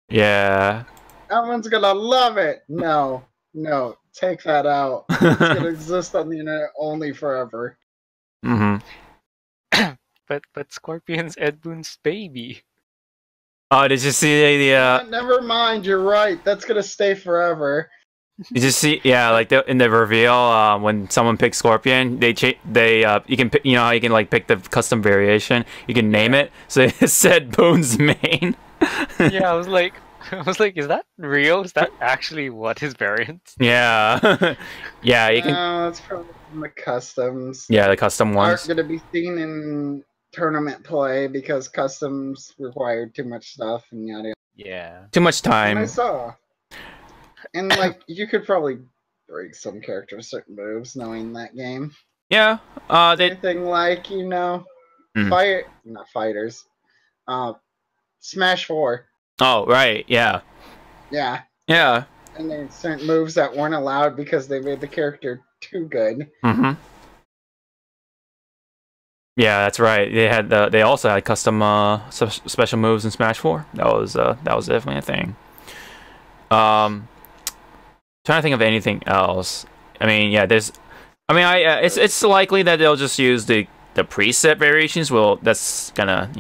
Yeah. Everyone's gonna love it. No, take that out. It's gonna exist on the internet only forever. But Scorpion's Ed Boon's baby. Oh, did you see the? Never mind. You're right. That's gonna stay forever. You just see, yeah, like in the reveal, when someone picks Scorpion, you can pick, you know how you can like pick the custom variation, you can name it. So it said Boone's main. Yeah, I was like, is that real? Is that actually what his variant? Yeah, yeah, you can. No, it's probably the customs. Yeah, the custom ones Aren't gonna be seen in tournament play because customs require too much stuff and yada yada. Yeah, too much time. And I saw. And, like, you could probably break some characters certain moves knowing that game. Yeah. Anything like, you know, not fighters. Smash 4. Oh, right, yeah. Yeah. Yeah. And there's certain moves that weren't allowed because they made the character too good. Yeah, that's right. They also had custom special moves in Smash 4. That was definitely a thing. Trying to think of anything else. I mean, yeah, it's likely that they'll just use the preset variations. Well, that's gonna,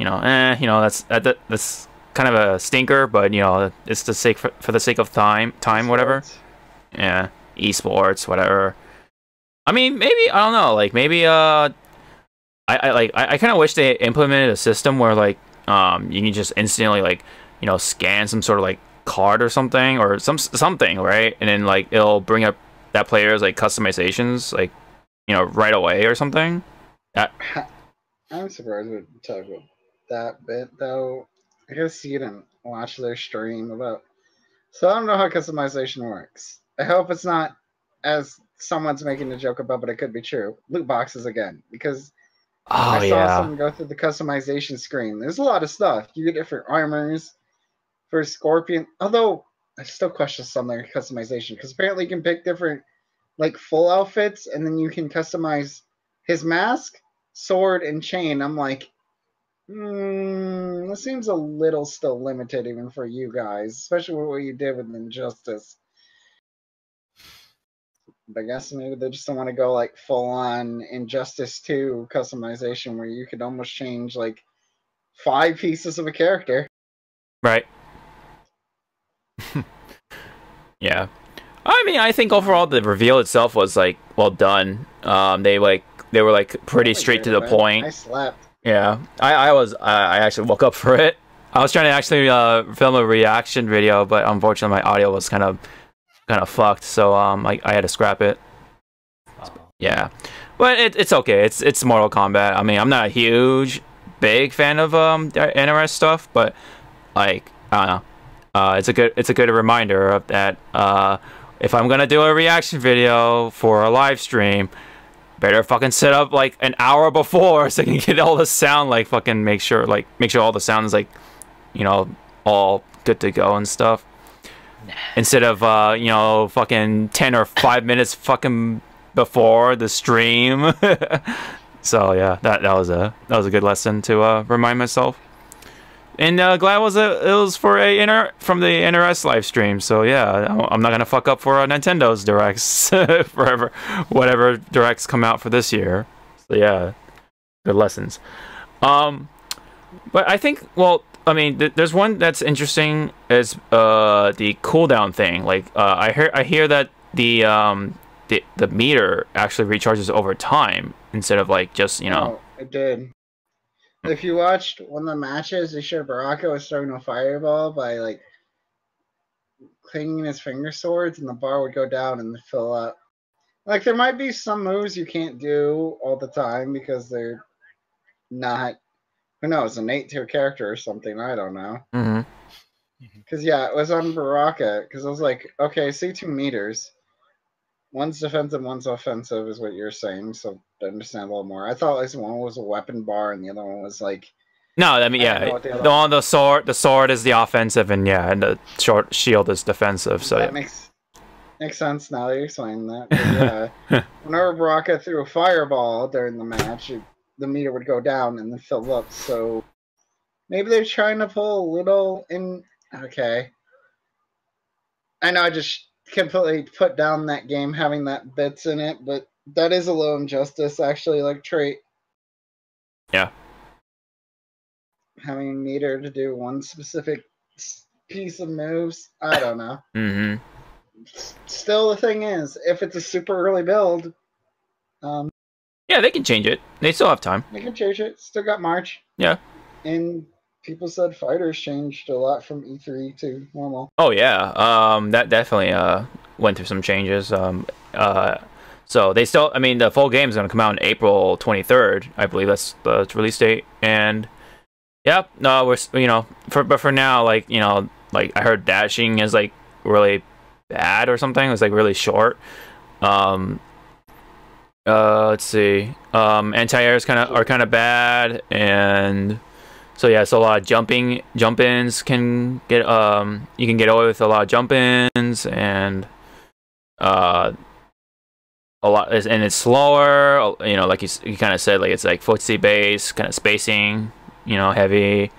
that's kind of a stinker, but you know, it's the sake for the sake of time, whatever. Yeah, esports, whatever. I mean, maybe I don't know. Like maybe I kind of wish they implemented a system where like you can just instantly like scan some sort of like card or something something, right? And then like it'll bring up that player's like customizations like right away or something. I'm surprised we talk about that bit though. I guess you didn't watch their stream about, so I don't know how customization works. I hope it's not as someone's making a joke about, but it could be true. Loot boxes again, because I saw someone go through the customization screen. There's a lot of stuff. You get different armors for Scorpion, although I still question some of their customization, because apparently you can pick different like full outfits and then you can customize his mask, sword, and chain. I'm like, this seems a little still limited even for you guys, especially with what you did with Injustice. But I guess maybe they just don't want to go like full on Injustice 2 customization where you could almost change like 5 pieces of a character. Right. Yeah. I mean, I think overall the reveal itself was like well done. They were like pretty straight to the point. I slept. Yeah. I actually woke up for it. I was trying to actually film a reaction video, but unfortunately my audio was kind of fucked, so I had to scrap it. Yeah. But it's okay. It's Mortal Kombat. I mean, I'm not a big fan of NRS stuff, but like I don't know. It's a good reminder of that. If I'm gonna do a reaction video for a live stream, better fucking set up like an hour before so you can get all the sound, like fucking make sure all the sounds like, you know, all good to go and stuff. Instead of you know, fucking 10 or 5 minutes fucking before the stream. So yeah, that was a good lesson to remind myself. And glad it was for from the NRS live stream. So yeah, I'm not gonna fuck up for Nintendo's directs forever, whatever directs come out for this year. So yeah, good lessons. But I think, well, I mean, there's one that's interesting is the cooldown thing. Like I hear that the meter actually recharges over time instead of like just, you know. Oh, it did. If you watched one of the matches, they showed Baraka was throwing a fireball by like clinging his finger swords, and the bar would go down and fill up. Like there might be some moves you can't do all the time because they're not, who knows, innate to a character or something. I don't know. Because yeah, it was on Baraka. Because I was like, okay, see 2 meters. One's defensive, one's offensive, is what you're saying. So to understand a little more, I thought like one was a weapon bar and the other one was like. No, I mean, yeah, the sword is the offensive, and yeah, and the short shield is defensive. So that makes sense now that you're explaining that. But, yeah, whenever Baraka threw a fireball during the match, the meter would go down and then fill up. So maybe they're trying to pull a little in. Okay, I know I just completely put down that game having that bits in it, but that is a little injustice, actually, like trait. Yeah. Having a meter to do one specific piece of moves, I don't know. Still, the thing is, if it's a super early build, yeah, they can change it. They still have time. They can change it. Still got March. Yeah. And people said fighters changed a lot from E3 to normal. Oh yeah, that definitely went through some changes. So they still, I mean, the full game is going to come out on April 23rd, I believe that's the release date. And yeah, no, we're, you know, but for now, like, you know, like I heard dashing is like really bad or something. It was like really short. Let's see. Anti-airs are kind of bad, and so yeah, so a lot of jump-ins can get you can get away with a lot of jump-ins, and a lot, and it's slower, you know, like you kind of said, like it's like footsie based, kind of spacing, you know, heavy,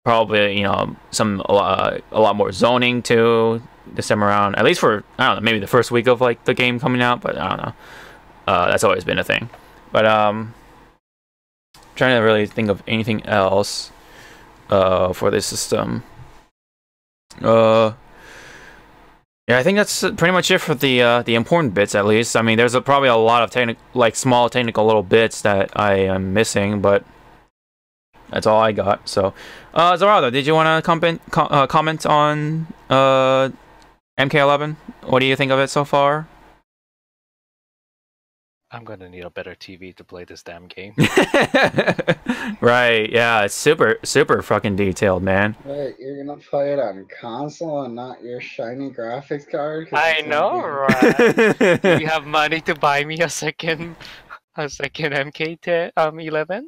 probably, you know, a lot more zoning too this time around, at least for, I don't know, maybe the first week of like the game coming out, but I don't know. That's always been a thing. But trying to really think of anything else for this system. Yeah, I think that's pretty much it for the important bits, at least. I mean, there's probably a lot of small technical little bits that I am missing, but that's all I got. So, Zawarudo, did you want to comment on MK11? What do you think of it so far? I'm gonna need a better TV to play this damn game. Right, yeah, it's super fucking detailed, man. Wait, you're gonna play it on console and not your shiny graphics card? I know, right? Do you have money to buy me a second MK11?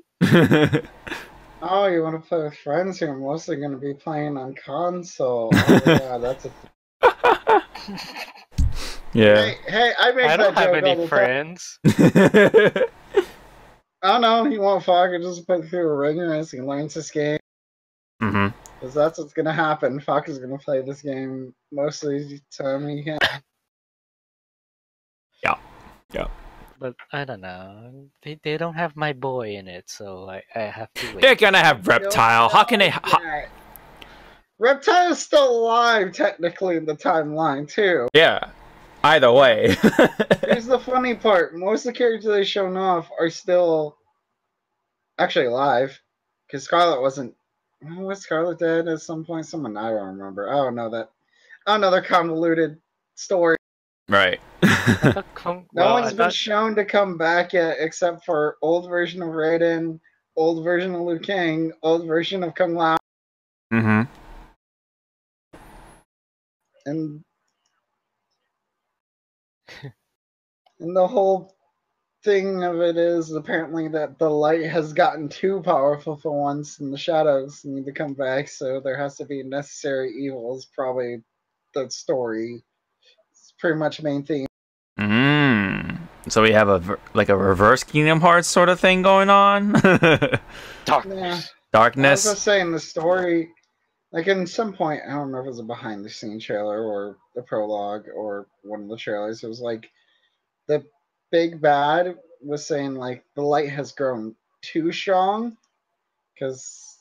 Oh, you want to play with friends who are mostly gonna be playing on console? Oh yeah, that's a. Yeah. Hey, I make I that don't have joke all any the friends. I don't know. You want Fogg just put through a rigorous and learns this game. Because that's what's gonna happen. Fogg is gonna play this game mostly the time he can. Yeah. But I don't know. They don't have my boy in it, so I have to wait. They're gonna have Reptile. How can they? Reptile is still alive technically in the timeline too. Yeah. Either way. Here's the funny part. Most of the characters they've shown off are still actually alive. Because Scarlet wasn't. Was Scarlet dead at some point? Someone I don't remember. I don't know that. Another convoluted story. Right. No one's been shown to come back yet, except for old version of Raiden, old version of Liu Kang, old version of Kung Lao. And And the whole thing of it is apparently that the light has gotten too powerful for once, and the shadows need to come back. So there has to be necessary evils. Probably the story. It's pretty much main theme. So we have a reverse Kingdom Hearts sort of thing going on. Darkness. Yeah. Darkness. I was just saying the story, like in some point, I don't know if it was a behind the scene trailer or the prologue or one of the trailers. It was like the big bad was saying like the light has grown too strong. Because,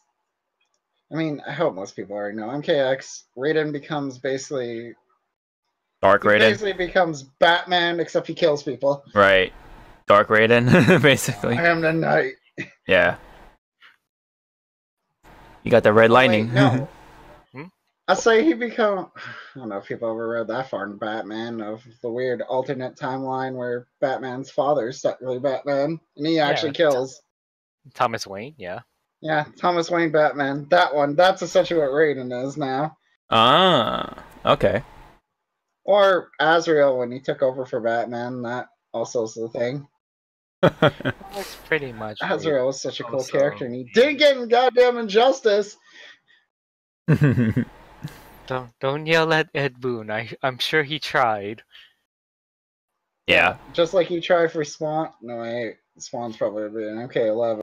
I mean, I hope most people already know. MKX, Raiden becomes basically. Dark He Raiden. basically becomes Batman, except he kills people. Right. Dark Raiden, basically. I am the knight. Yeah. You got the red lightning. Wait, no. I say he become. I don't know if people ever read that far in Batman of the weird alternate timeline where Batman's father is technically Batman and he actually kills. Thomas Wayne, yeah. Yeah, Thomas Wayne Batman. That one. That's essentially what Raiden is now. Ah, okay. Or Azrael when he took over for Batman. That also is the thing. That's pretty much. Azrael was such a cool Also- character, and he didn't get in goddamn Injustice. Don't yell at Ed Boon. I'm sure he tried. Yeah. Just like he tried for Spawn. No, wait. Spawn's probably been MK11.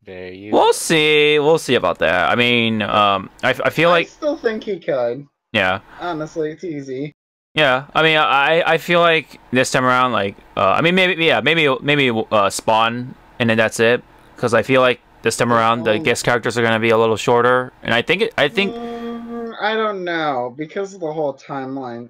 There you. We'll see. We'll see about that. I mean, I feel I like, still think he could. yeah. Honestly, it's easy. Yeah, I mean, I feel like this time around, like, I mean, maybe Spawn, and then that's it. Because I feel like this time around, the guest characters are gonna be a little shorter, and I think I don't know, because of the whole timeline.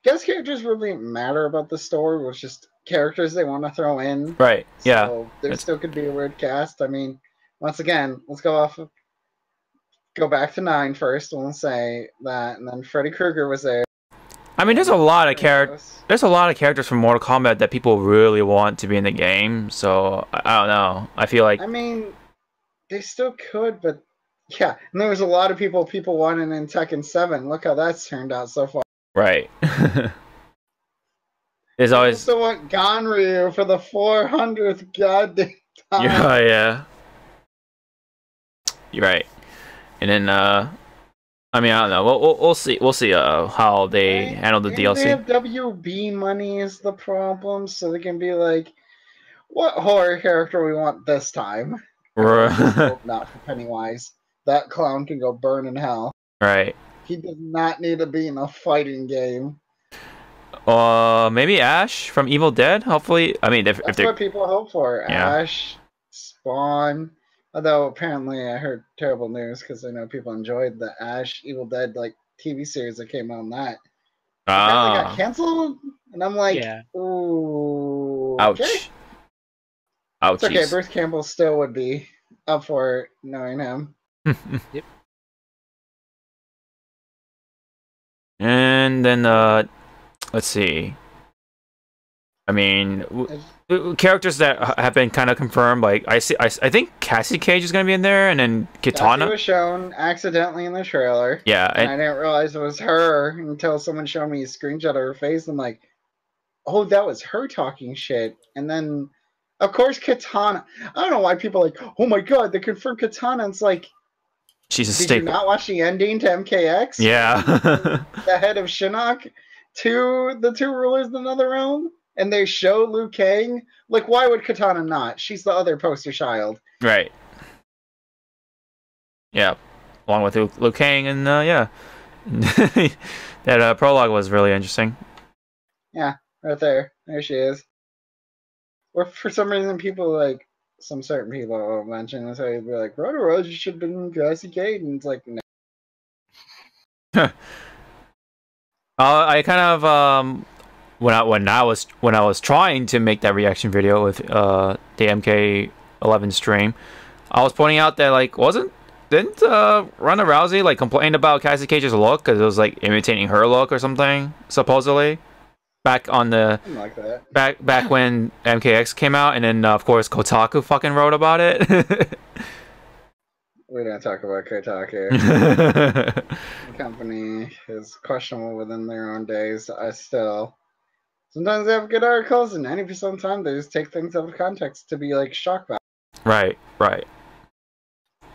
Guest characters really matter about the story, which just characters they want to throw in. right, yeah, So there still could be a weird cast. I mean, once again, let's go back to 9 first, and we'll say that, and then Freddy Krueger was there. I mean, there's a lot of characters from Mortal Kombat that people really want to be in the game. So I don't know. I feel like, I mean, they still could, but yeah. And there was a lot of people wanted in Tekken 7. Look how that's turned out so far. right. There's I always, still want Ganryu for the 400th goddamn time. yeah. You're right. And then, I mean, I don't know. We'll see. We'll see how they handle the DLC. They have WB money is the problem, so they can be like, what horror character we want this time? Hope not for Pennywise. That clown can go burn in hell. Right. He does not need to be in a fighting game. Maybe Ash from Evil Dead. Hopefully, I mean, That's what people hope for. Yeah. Ash, Spawn. Although apparently I heard terrible news because I know people enjoyed the Ash Evil Dead like TV series that came on that. Apparently got canceled, and I'm like, Yeah. ooh, Ouch. okay. Ouch. It's okay. Bruce Campbell still would be up for it, knowing him. Yep. And then, let's see. I mean, characters that have been kind of confirmed. Like I think Cassie Cage is gonna be in there, and then Kitana Cassie was shown accidentally in the trailer. Yeah, and I didn't realize it was her until someone showed me a screenshot of her face. I'm like, oh, that was her talking shit. And then, of course, Kitana. I don't know why people are like, oh my god, they confirmed Kitana. It's like, she's a did staple. you not watch the ending to MKX? Yeah. The head of Shinnok to the two rulers of another realm, and they show Liu Kang. Like, why would Katana not? She's the other poster child. Right. Yeah. Along with Liu Kang, and yeah. That prologue was really interesting. Yeah, right there. There she is. Or for some reason, people like, some certain people will mention this, they'd be like, RotoRoad, you should have been Cassie Cage. And it's like, no. I kind of when I was trying to make that reaction video with the MK11 stream, I was pointing out that like didn't Ronda Rousey like complain about Cassie Cage's look because it was like imitating her look or something supposedly back on the Like that. back when MKX came out, and then of course Kotaku fucking wrote about it. We don't talk about Kotaku. The company is questionable within their own days. I still Sometimes they have good articles, and 90% of the time they just take things out of context to be like shock value. Right, right.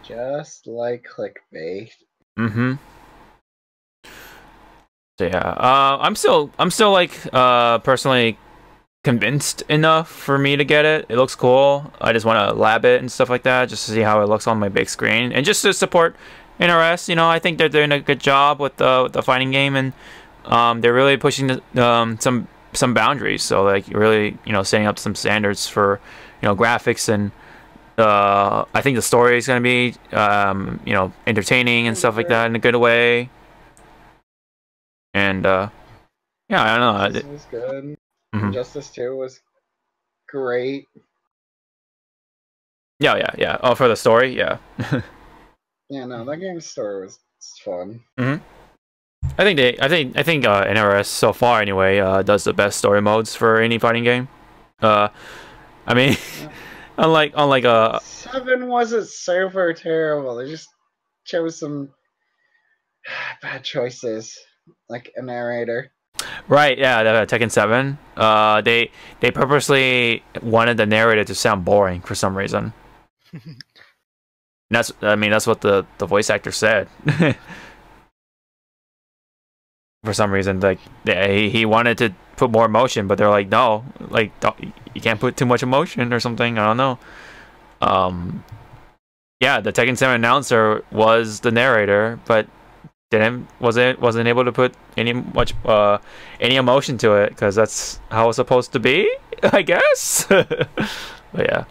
Just like clickbait. Mm-hmm. So yeah, I'm still like personally convinced enough for me to get it. It looks cool. I just want to lab it and stuff like that, just to see how it looks on my big screen, and just to support NRS. You know, I think they're doing a good job with the fighting game, and they're really pushing some boundaries. So like really, you know, setting up some standards for, you know, graphics, and I think the story is going to be you know, entertaining and stuff like that in a good way. And yeah, I don't know. This was good. Mm-hmm. Justice 2 was great. Yeah. Oh, for the story, yeah. Yeah, no, that game's story was fun. Mm-hmm. I think NRS so far anyway does the best story modes for any fighting game. I mean, Yeah. unlike 7 wasn't super terrible. They just chose some bad choices, like a narrator. right, yeah, the Tekken 7. They purposely wanted the narrator to sound boring for some reason. That's what the voice actor said. For some reason, like he wanted to put more emotion, but they're like, no, like you can't put too much emotion or something. I don't know. Yeah, the Tekken 7 announcer was the narrator, but wasn't able to put any emotion to it, because that's how it's supposed to be, I guess. But yeah.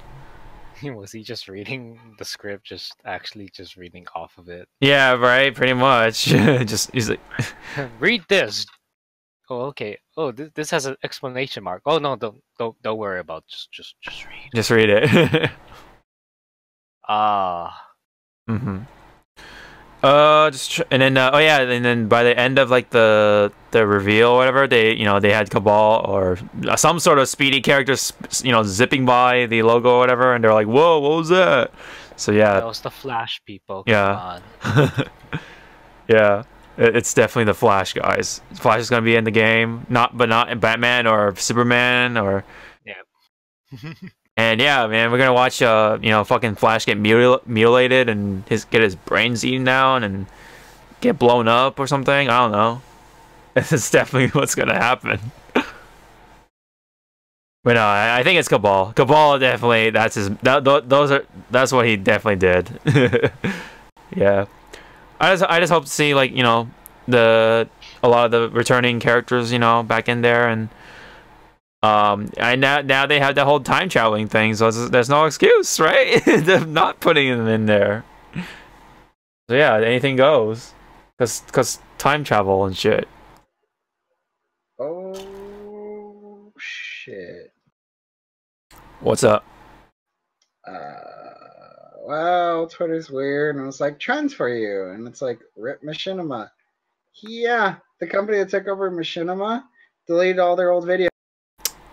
Was he just reading the script, just reading off of it? Yeah, right, pretty much. Just he's like, read this. Oh, okay. Oh, this has an exclamation mark. Oh no, don't worry about it. Just read. Just read it. Mm-hmm. And then oh yeah, and then by the end of like the reveal or whatever, they had Cabal or some sort of speedy character zipping by the logo or whatever, and they're like, whoa, what was that? So yeah, that was the Flash people. Yeah. Come on. Yeah, it's definitely the Flash guys. Flash is gonna be in the game, not Batman or Superman or Yeah. And yeah, man, we're gonna watch fucking Flash get mutilated and get his brains eaten down and get blown up or something. I don't know. It's definitely what's gonna happen. But no, I think it's Cabal. Cabal definitely. That's that's what he definitely did. Yeah, I just hope to see, like, a lot of the returning characters back in there, and now they have the whole time traveling thing, so there's no excuse, right? They're not putting them in there. So yeah, anything goes, cause time travel and shit. Oh shit! What's up? Well, Twitter's weird, and it's like trends for you, and it's like Rip Machinima. Yeah, the company that took over Machinima deleted all their old videos.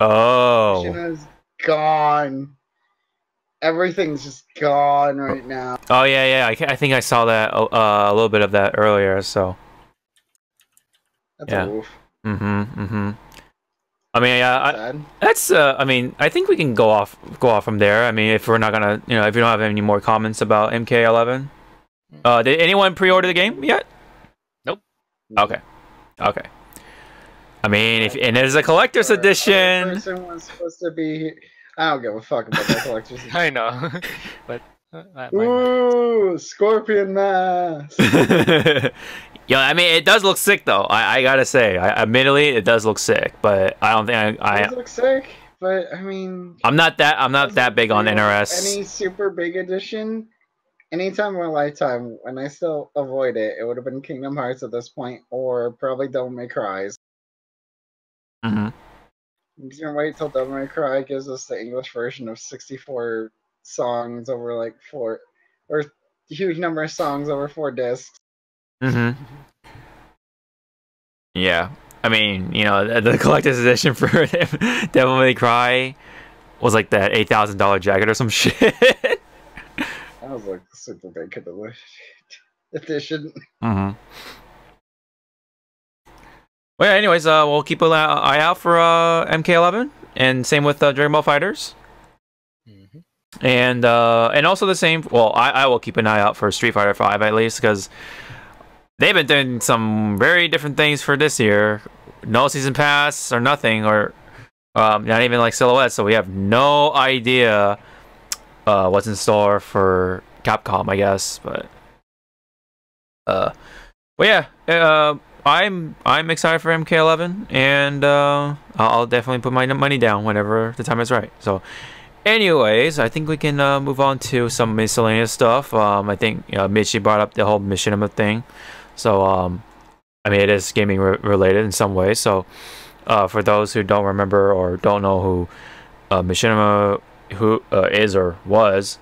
Oh. Machinima's gone. Everything's just gone right now. Oh yeah. I think I saw that a little bit of that earlier. So. That's Yeah. a woof. I mean, that's. I mean, I think we can go off from there. I mean, if we're not gonna, if you don't have any more comments about MK11, did anyone pre-order the game yet? Nope. Okay. I mean, and there's a collector's edition. Person was supposed to be. I don't give a fuck about that collector's edition. I know, but ooh, Scorpion mask. Yeah, I mean, it does look sick though. I gotta say, admittedly, it does look sick, but I don't think It does look sick, but I mean, I'm not that big on NRS. Any super big edition, anytime in my lifetime, when I still avoid it, it would have been Kingdom Hearts at this point, or probably Devil May Cry. Mm-hmm. I'm just gonna wait till Devil May Cry gives us the English version of 64 songs over like 4, or huge number of songs over 4 discs. Mm-hmm. Yeah, I mean, the collector's edition for Devil May Cry was like that $8,000 jacket or some shit. That was like the super big edition. Mm-hmm. Well, yeah, anyways, we'll keep an eye out for MK11, and same with Dragon Ball Fighters. And also the same. Well, I will keep an eye out for Street Fighter 5 at least, because they've been doing some very different things for this year. No season pass or nothing, or not even like silhouettes. So we have no idea what's in store for Capcom, I guess. But yeah, I'm excited for MK11, and I'll definitely put my money down whenever the time is right. So. Anyways, I think we can move on to some miscellaneous stuff. I think Michi brought up the whole Machinima thing. So, I mean, it is gaming related in some way. So, for those who don't remember or don't know who Machinima is or was,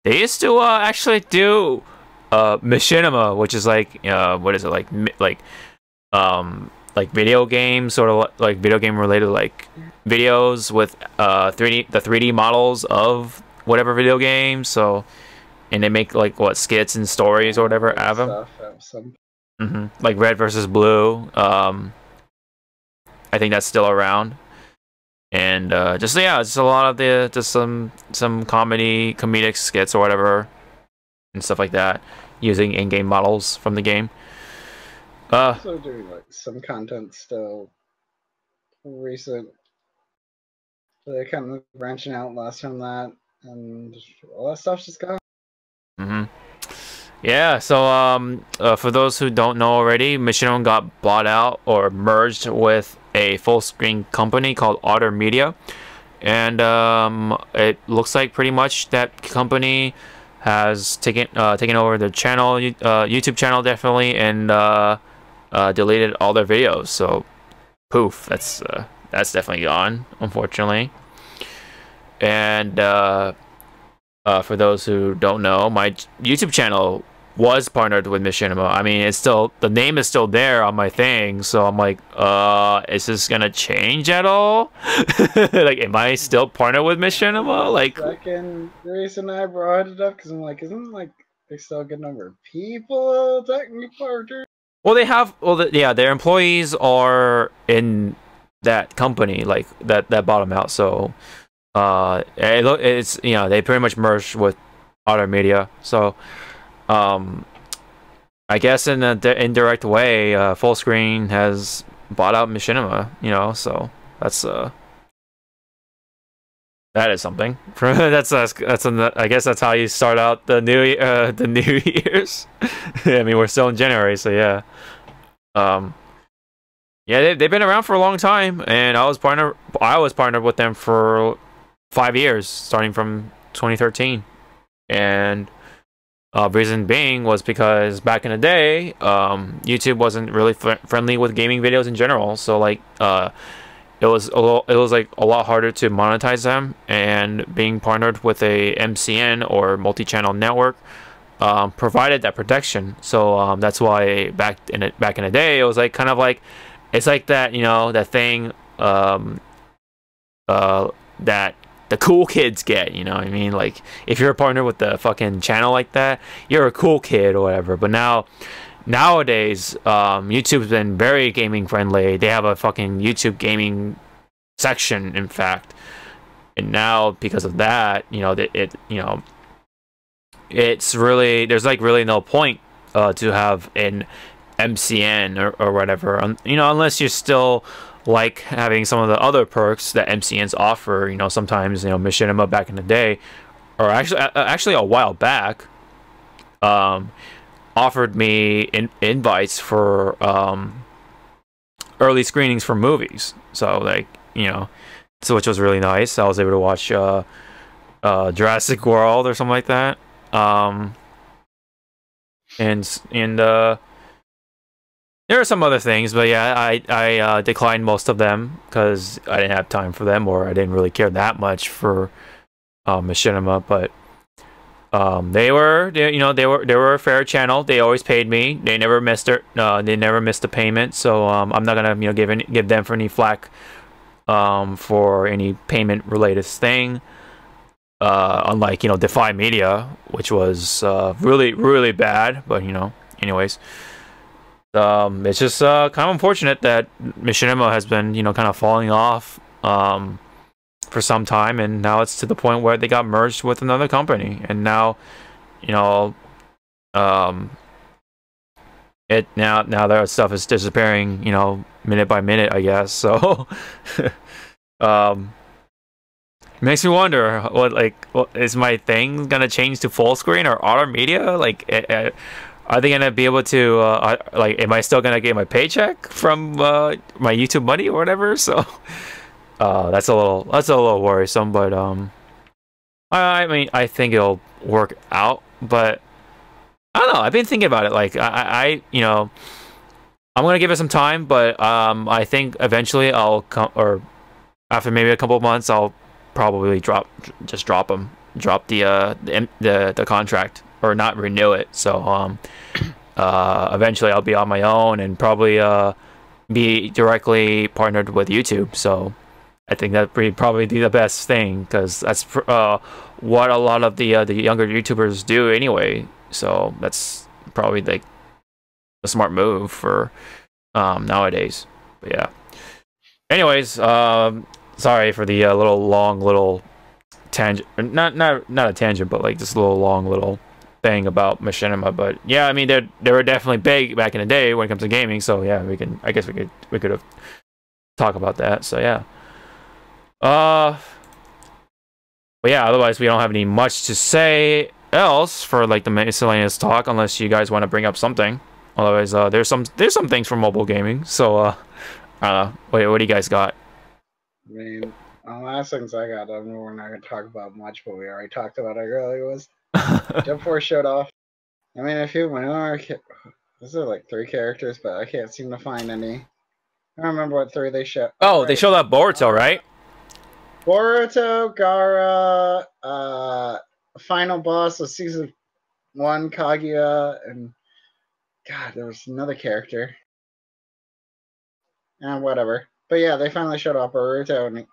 they used to actually do Machinima, which is like, what is it, like video games, sort of like video game related, like videos with the 3D models of whatever video game. So, and they make like what skits and stories or whatever out of them. Like Red versus Blue. I think that's still around. And just a lot of some comedic skits or whatever and stuff like that, using in-game models from the game. Also doing like some content still recent. They're kind of branching out less from that, and all that stuff's just gone. Yeah, so for those who don't know already, Machinima got bought out or merged with a full-screen company called Otter Media, and it looks like pretty much that company has taken over the channel, YouTube channel definitely, and deleted all their videos. So poof, that's definitely gone, unfortunately. And for those who don't know, my YouTube channel was partnered with Machinima. I mean, it's still, the name is still there on my thing, so I'm like, is this gonna change at all? Like, am I still partnered with Machinima? Like, second, the reason I brought it up because I'm like, isn't like there's still a good number of people technically partnered? Well, they have, yeah, their employees are in that company, like that bought them out. So, it's, you know, they pretty much merged with Otter Media. So, I guess in an indirect way, Fullscreen has bought out Machinima. You know, so that's that is something. I guess that's how you start out the new years. I mean, we're still in January, so yeah. Yeah, they've been around for a long time, and I was partnered with them for 5 years, starting from 2013, and reason being was because back in the day, YouTube wasn't really friendly with gaming videos in general. So like, it was like a lot harder to monetize them, and being partnered with a MCN or multi-channel network provided that protection. So that's why back in the day, it was like kind of like, it's like that, you know, that thing that the cool kids get, you know what I mean? Like, if you're a partner with the fucking channel like that, you're a cool kid or whatever. But nowadays, YouTube's been very gaming friendly. They have a fucking YouTube gaming section, in fact. And now, because of that, you know, it's really, there's like really no point to have an MCN or whatever, you know, unless you're still like having some of the other perks that MCNs offer. You know, sometimes, you know, Machinima back in the day, or actually a while back, offered me invites for early screenings for movies. So like, you know, so which was really nice. I was able to watch Jurassic World or something like that. And there are some other things, but yeah, I declined most of them because I didn't have time for them, or I didn't really care that much for Machinima. But they were a fair channel. They always paid me. They never missed a payment. So I'm not gonna, you know, give them for any flack for any payment related thing. Unlike, you know, Defy Media, which was really bad. But, you know, anyways. It's just kind of unfortunate that Machinima has been, kind of falling off for some time, and now it's to the point where they got merged with another company, and now, now their stuff is disappearing, minute by minute, I guess. So, makes me wonder what is my thing gonna change to full screen or auto media? Like, are they gonna be able to am I still gonna get my paycheck from my YouTube money or whatever? So, that's a little worrisome. But I mean, I think it'll work out. But I don't know. I've been thinking about it. Like, I'm gonna give it some time. But I think eventually I'll come, or after maybe a couple of months, I'll probably drop the contract, or not renew it. So eventually I'll be on my own and probably be directly partnered with YouTube. So I think that would probably be the best thing, because that's what a lot of the younger YouTubers do anyway. So that's probably like a smart move for nowadays. But yeah. Anyways, sorry for the little tangent. Not a tangent, but like this little thing about Machinima. But yeah, I mean they were definitely big back in the day when it comes to gaming. So yeah, I guess we could have talked about that. So yeah. But yeah, otherwise we don't have any much to say else for like the miscellaneous talk, unless you guys want to bring up something. Otherwise, there's some things for mobile gaming. So I don't know. What do you guys got? I mean, the last things I got, I know we're not going to talk about much, but we already talked about it earlier, was Jump Force showed off. I mean, if you went, is there like 3 characters, but I can't seem to find any. I don't remember what 3 they showed. Oh, right. They showed up Boruto, right? Boruto, Gaara, final boss of season 1, Kaguya, and God, there was another character. Whatever. But yeah, they finally showed off Boruto, and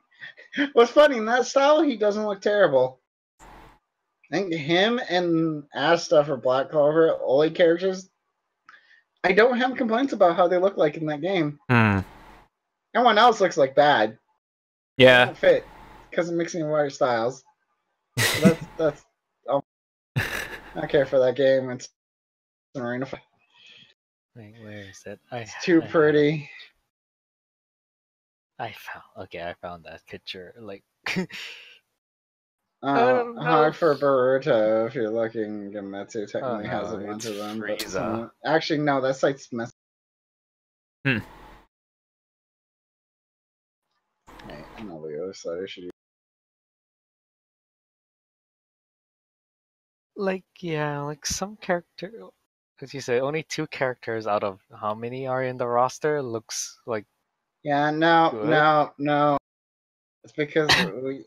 what's funny, in that style, he doesn't look terrible. I think him and Asta for Black Clover, only characters, I don't have complaints about how they look like in that game. Everyone else looks like bad. Yeah. They don't fit because of mixing water styles. So that's I care for that game. It's an arena. Wait, where is it? It's too pretty. I found that picture. Like, hard for Boruto if you're looking. Gemetsu technically has a bunch of them. But actually, no, that site's messed. Hey, I know the other side I should use. Like, yeah, like some character. As you say, only 2 characters out of how many are in the roster looks like. Yeah, no. It's because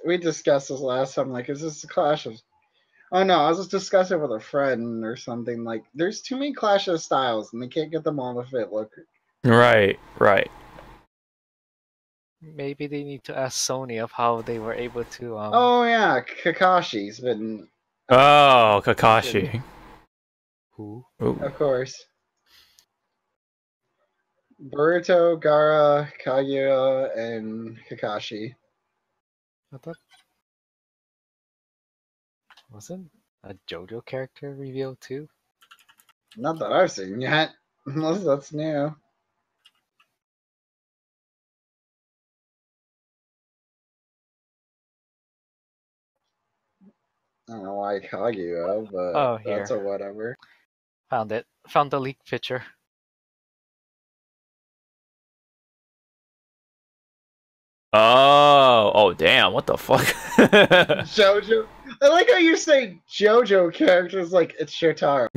we discussed this last time. Like, is this a clash of? Oh no, I was just discussing with a friend or something. Like, there's too many clash of styles, and they can't get them all to fit. Look. Right. Maybe they need to ask Sony of how they were able to. Oh yeah, Kakashi's been. Oh, Kakashi. Who? Ooh. Of course. Boruto, Gaara, Kaguya, and Kakashi. I thought wasn't a JoJo character revealed too? Not that I've seen yet, unless that's new. I don't know why Kaguya, but that's a whatever. Found it. Found the leaked picture. Oh, damn! What the fuck? JoJo. I like how you say JoJo characters like it's Jotaro.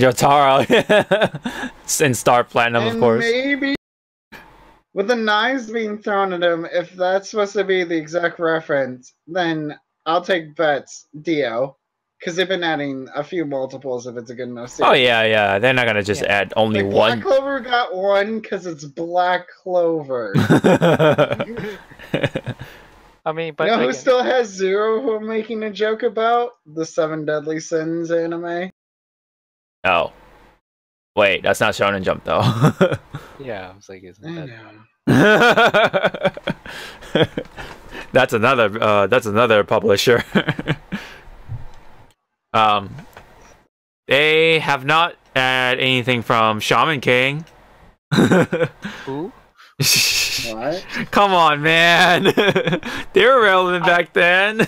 In Star Platinum, and of course. Maybe with the knives being thrown at him, if that's supposed to be the exact reference, then I'll take bets Dio. Because they've been adding a few multiples if it's a good enough series. Oh, yeah. They're not going to just add only like one. Black Clover got 1 because it's Black Clover. I mean, but you know who still has 0 who I'm making a joke about? The 7 Deadly Sins anime. Oh. Wait, that's not Shonen Jump though. Yeah, I was like, isn't I that? know. That's another publisher. They have not had anything from Shaman King. Who? What? Come on, man. They were relevant back then.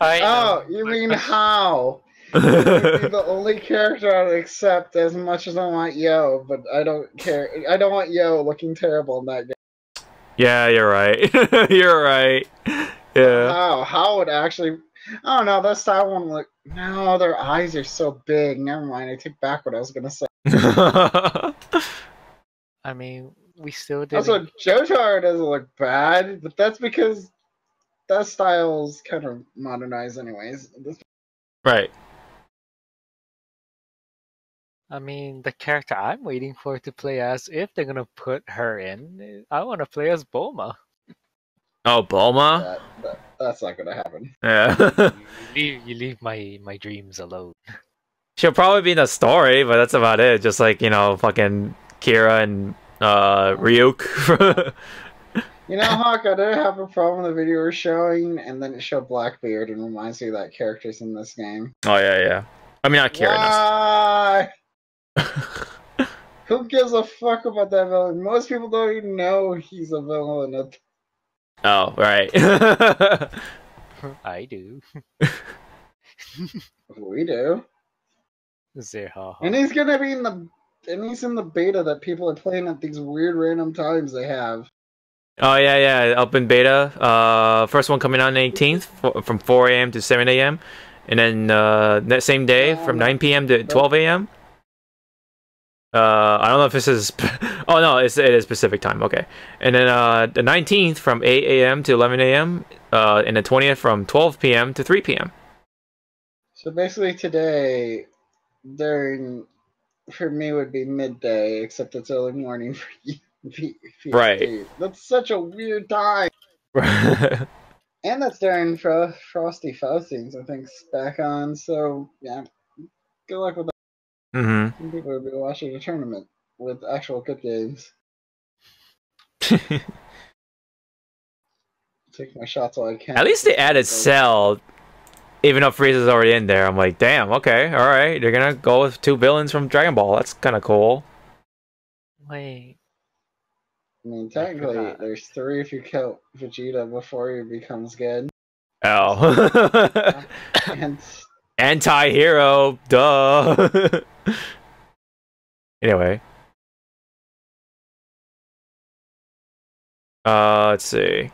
I know. Oh, you mean how? It would be the only character I'd accept as much as I want Yo, but I don't care. I don't want Yo looking terrible in that game. Yeah, you're right. You're right. Yeah. How would actually... I don't know, that style one look... No, their eyes are so big. Never mind, I take back what I was gonna say. I mean, we still did. Also, JoJo doesn't look bad, but that's because that style's kind of modernized anyways. Right. I mean, the character I'm waiting for to play as, if they're gonna put her in, I want to play as Bulma. Oh, Bulma? That's not gonna happen. Yeah. You leave my dreams alone. She'll probably be in the story, but that's about it. Just like, you know, fucking Kira and Ryuk. You know, Hawk, I didn't have a problem with the video we're showing, and then it showed Blackbeard and reminds me that character's in this game. Oh, yeah, yeah. I mean, not Kira. Why? Who gives a fuck about that villain? Most people don't even know he's a villain. Oh, right. I do. We do. Zerha. And he's gonna be in the... And he's in the beta that people are playing at these weird random times they have. Oh, yeah, yeah. Up in beta. First one coming out on the 18th from 4 a.m. to 7 a.m. And then that same day from 9 p.m. to 12 a.m. I don't know if this is... Oh, no, it is Pacific time. Okay. And then the 19th from 8 a.m. to 11 a.m. And the 20th from 12 p.m. to 3 p.m. So basically today, during... For me, would be midday, except it's early morning for you. Right. That's such a weird time. And that's during Frosty Faustines, I think, back on. So, yeah, good luck with that. Mm-hmm. Some people will be watching a tournament with actual good games. Take my shots while I can. At least they added Cell, even though Frieza's already in there. I'm like, damn, okay, alright. They're gonna go with 2 villains from Dragon Ball. That's kind of cool. Wait. I mean, technically, there's 3 if you count Vegeta before he becomes good. Oh. And Anti-hero, duh. Anyway. Let's see.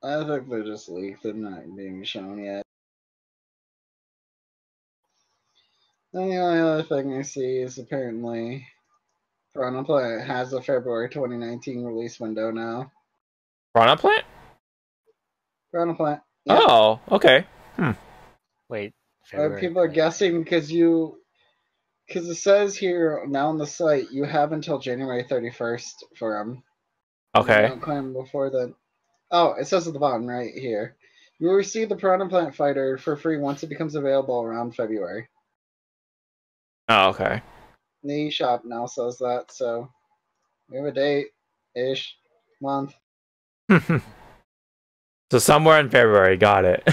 I think they're just leaked. They're not being shown yet. Then the only other thing I see is apparently Piranha Plant has a February 2019 release window now. Piranha Plant? Piranha Plant. Yeah. Oh, okay. Wait. People are guessing because it says here now on the site you have until January 31st for them. Okay. Don't claim before then. Oh, it says at the bottom right here. You will receive the Piranha Plant Fighter for free once it becomes available around February. Oh, okay. The eShop now says that, so we have a date-ish month. So somewhere in February, got it.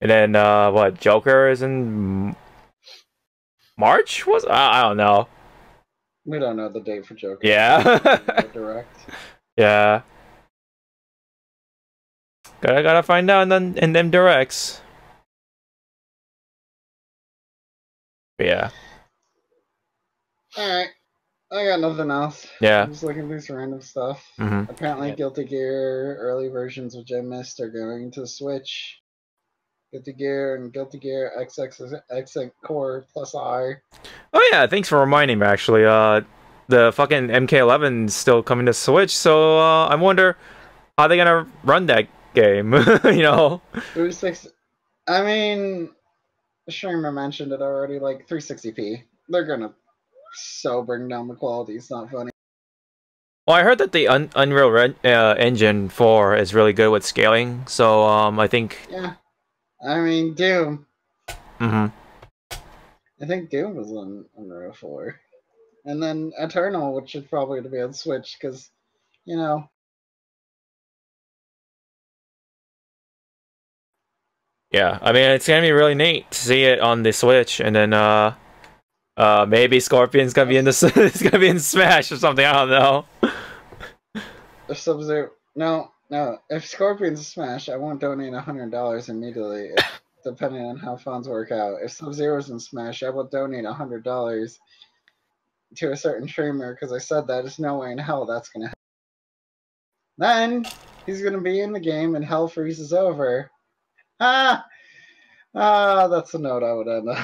And then what? Joker is in March? Was I don't know. We don't know the date for Joker. Yeah. Direct. Yeah. Gotta find out in them directs. But yeah. Alright. I got nothing else. Yeah. I'm just looking through some random stuff. Mm-hmm. Apparently, Yep. Guilty Gear early versions which I missed are going to Switch. Guilty Gear and Guilty Gear XX Core Plus I. Oh yeah, thanks for reminding me. Actually, the fucking MK11 is still coming to Switch, so I wonder how they're gonna run that game. You know? 360. I mean, the streamer mentioned it already. Like 360p. They're gonna so bring down the quality. It's not funny. Well, I heard that the Unreal Engine 4 is really good with scaling, so I think. Yeah. I mean, Doom. Mm-hmm. I think Doom was on Unreal 4. And then Eternal, which is probably going to be on Switch, because, you know. Yeah, I mean, it's gonna be really neat to see it on the Switch, and then maybe Scorpion's gonna be in the it's gonna be in Smash or something. I don't know. If Sub-Zero, no. If Scorpion's a Smash, I won't donate $100 immediately, depending on how funds work out. If Sub-Zero's in Smash, I will donate $100 to a certain streamer because I said that there's no way in hell that's gonna happen. Then he's gonna be in the game and hell freezes over. That's the note I would end on.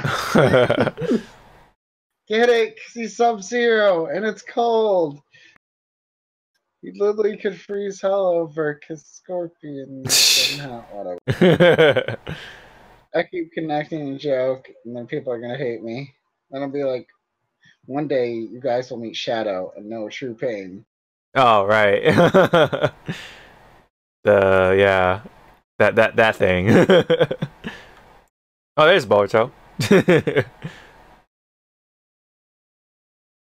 Get it? Because he's Sub-Zero and it's cold. He literally could freeze hell over because Scorpion doesn't have whatever. I keep connecting a joke and then people are going to hate me. Then I'll be like, one day you guys will meet Shadow and know true pain. Oh, right. Yeah. That thing. Oh, there's Boruto.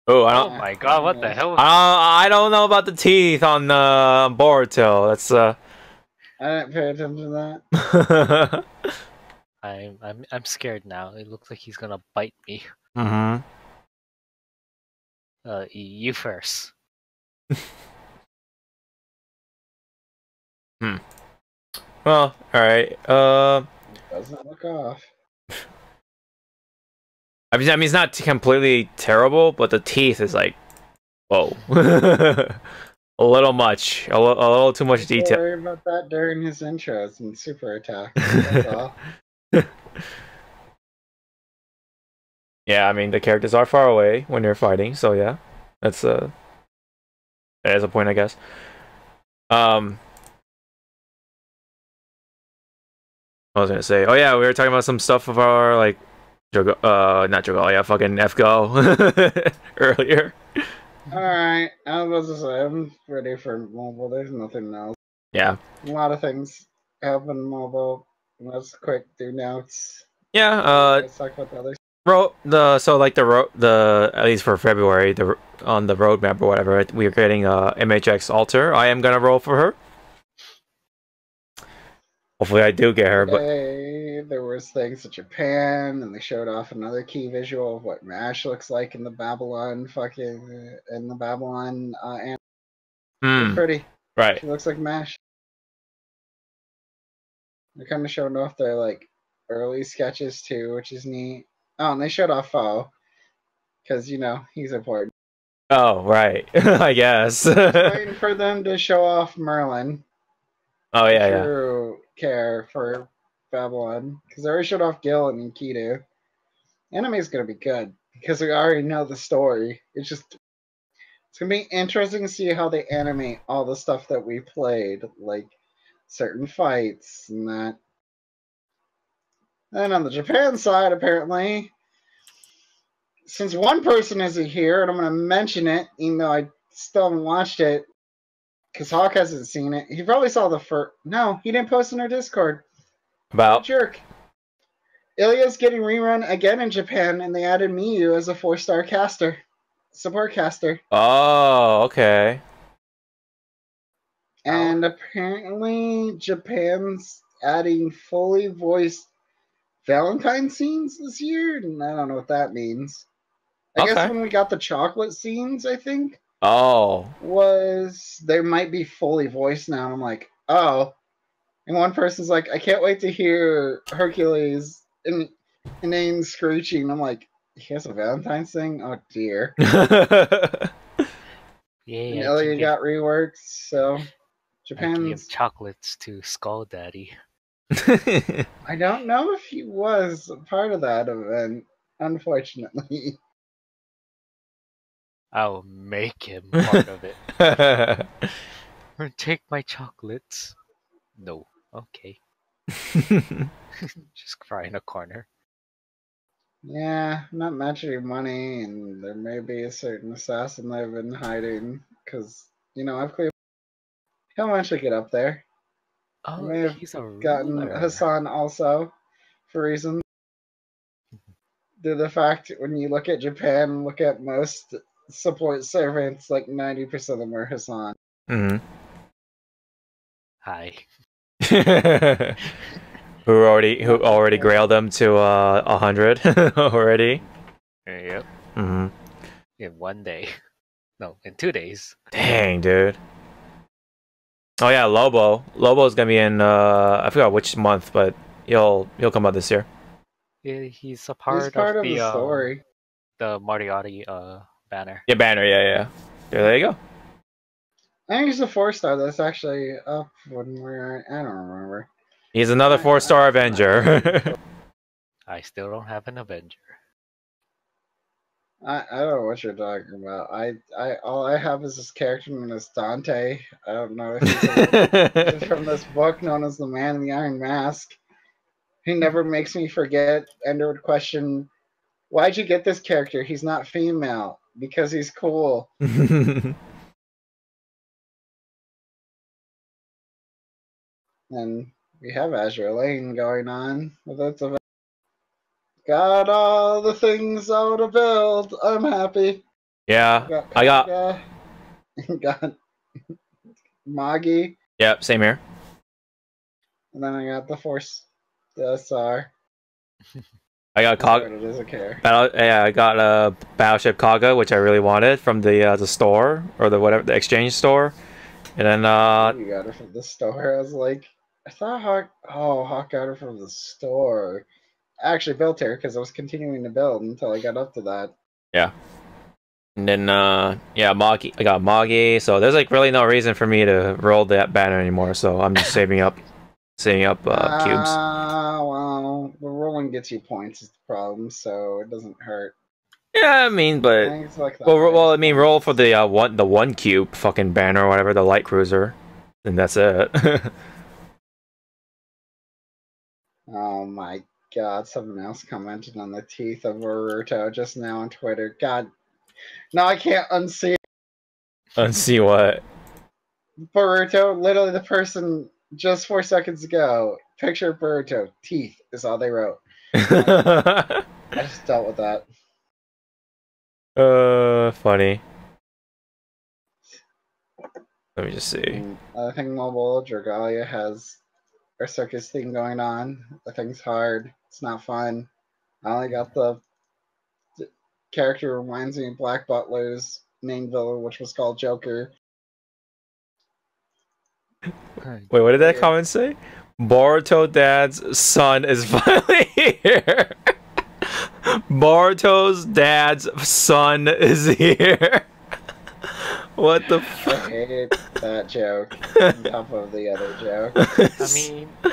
Oh my god, what the hell? I don't know about the teeth on Boruto. That's I didn't pay attention to that. I'm scared now. It looks like he's gonna bite me. Mm-hmm. You first. Well, alright. Doesn't look off. I mean, it's not completely terrible, but the teeth is like, whoa. A little much. A little too much detail. Worry about that during his intros and super attack. That's all. Yeah, I mean, the characters are far away when you're fighting, so yeah. That is a point, I guess. I was gonna say, oh yeah, we were talking about some stuff of our, like, not Jogalia, fucking FGO earlier. Alright, I was about to say, I'm ready for mobile. There's nothing else. Yeah. A lot of things happen mobile. Let's quick do notes. Yeah, Let's talk about the others. At least for February, on the roadmap or whatever, we're getting MHX Alter. I am gonna roll for her. Hopefully I do get her, but there was things in Japan, and they showed off another key visual of what MASH looks like in the Babylon and pretty. Right. She looks like MASH. They're kind of showing off their like early sketches too, which is neat. Oh, and they showed off Foe because you know he's important. Oh, right. I guess. Waiting for them to show off Merlin. Oh yeah, True care for Babylon because they already showed off Gil and Enkidu. Anime is gonna be good because we already know the story. It's gonna be interesting to see how they animate all the stuff that we played, like certain fights and that. Then on the Japan side, apparently, since one person isn't here, and I'm gonna mention it, even though I still haven't watched it. Because Hawk hasn't seen it. He probably saw the first. No, he didn't post in our Discord. About Jerk. Ilya's getting rerun again in Japan, and they added Miyu as a 4-star caster. Support caster. Oh, okay. And apparently, Japan's adding fully voiced Valentine scenes this year, and I don't know what that means. I guess when we got the chocolate scenes, I think. Oh. They might be fully voiced now. I'm like, oh. And one person's like, I can't wait to hear Hercules inane screeching. I'm like, he has a Valentine's thing? Oh dear. Yeah. And Elliot got reworked, so Japan's give chocolates to Skull Daddy. I don't know if he was part of that event, unfortunately. I'll make him part of it. Or take my chocolates. No. Okay. Just cry in a corner. Yeah, not mentioning money, and there may be a certain assassin that I've been hiding, because, you know, I've cleared. He'll eventually get up there. I Oh, may have he's a gotten ruler. Hassan also for reasons. Due to the fact when you look at Japan, look at most support servants, like 90% of them are Hassan. Mm-hmm. Hi. who already grailed them to 100 already. Yep. Mm-hmm. In 1 day. No, in 2 days. Dang, dude. Oh yeah, Lobo. Lobo's gonna be in I forgot which month, but he'll come out this year. He's a He's part part of of the story. the Moriarty banner. Yeah, banner. Yeah. There you go. I think he's a 4-star that's actually up when we're. I don't remember. He's another 4-star Avenger. I still don't have an Avenger. I don't know what you're talking about. All I have is this character known as Dante. I don't know if he's from this book known as the Man in the Iron Mask. He never makes me forget. Ender would question, "Why'd you get this character? He's not female." Because he's cool. And we have Azure Lane going on with its event. Got all the things out to build. I'm happy. Yeah, I got. Got Magi, Yep, same here. and then I got the Force, the SR. I got Kaga. It doesn't care. I got Battleship Kaga, which I really wanted from the store or the exchange store, and then You got it from the store. I was like, I thought Hawk got it from the store. I actually built her because I was continuing to build until I got up to that. yeah. And then yeah, Magi. I got Magi, so there's like really no reason for me to roll that banner anymore. So I'm just saving up cubes. Well, the rolling gets you points is the problem, so it doesn't hurt. Yeah, I mean, I but think it's like the well, I highest mean, roll points. for the one cube fucking banner or whatever, the light cruiser, and that's it. Oh my god, someone else commented on the teeth of Naruto just now on Twitter. God, now I can't unsee it. Let's see what. Boruto, literally the person just 4 seconds ago. Picture of Boruto, teeth is all they wrote. I just dealt with that. Funny. Let me just see. And other thing mobile, Dragalia has a circus thing going on. The thing's hard. It's not fun. I only got the character reminds me of Black Butler's main villain, which was called Joker. Wait, what did that comment say? Boruto Dad's son is finally here. Boruto's dad's son is here. What the fuck? I hate that joke on top of the other joke.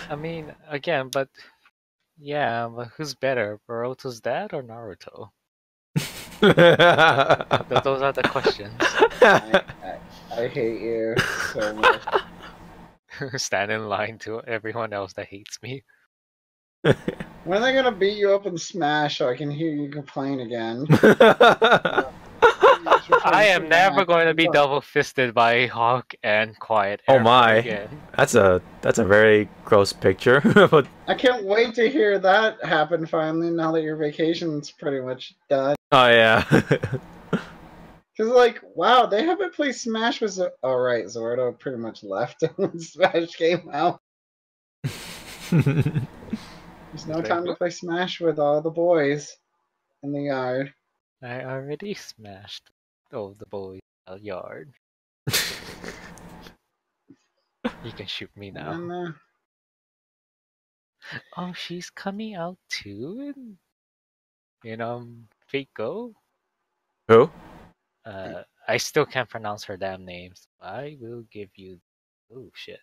I mean, again, but yeah, but who's better, Boruto's dad or Naruto? Those are the questions. I hate you so much. Stand in line to everyone else that hates me. When are they gonna beat you up and smash so I can hear you complain again? I am never going to be double-fisted by Hawk and Quiet. Oh my, again. that's a very gross picture. But I can't wait to hear that happen finally. Now that your vacation's pretty much done. oh yeah. Cause like, wow, they haven't played Smash with. Oh right, Zordo pretty much left when Smash came out. There's no time to play Smash with all the boys in the yard. I already smashed the boys' yard. You can shoot me now. And, Oh, she's coming out too Fate Go. Who? I still can't pronounce her damn names. I will give you. Oh shit.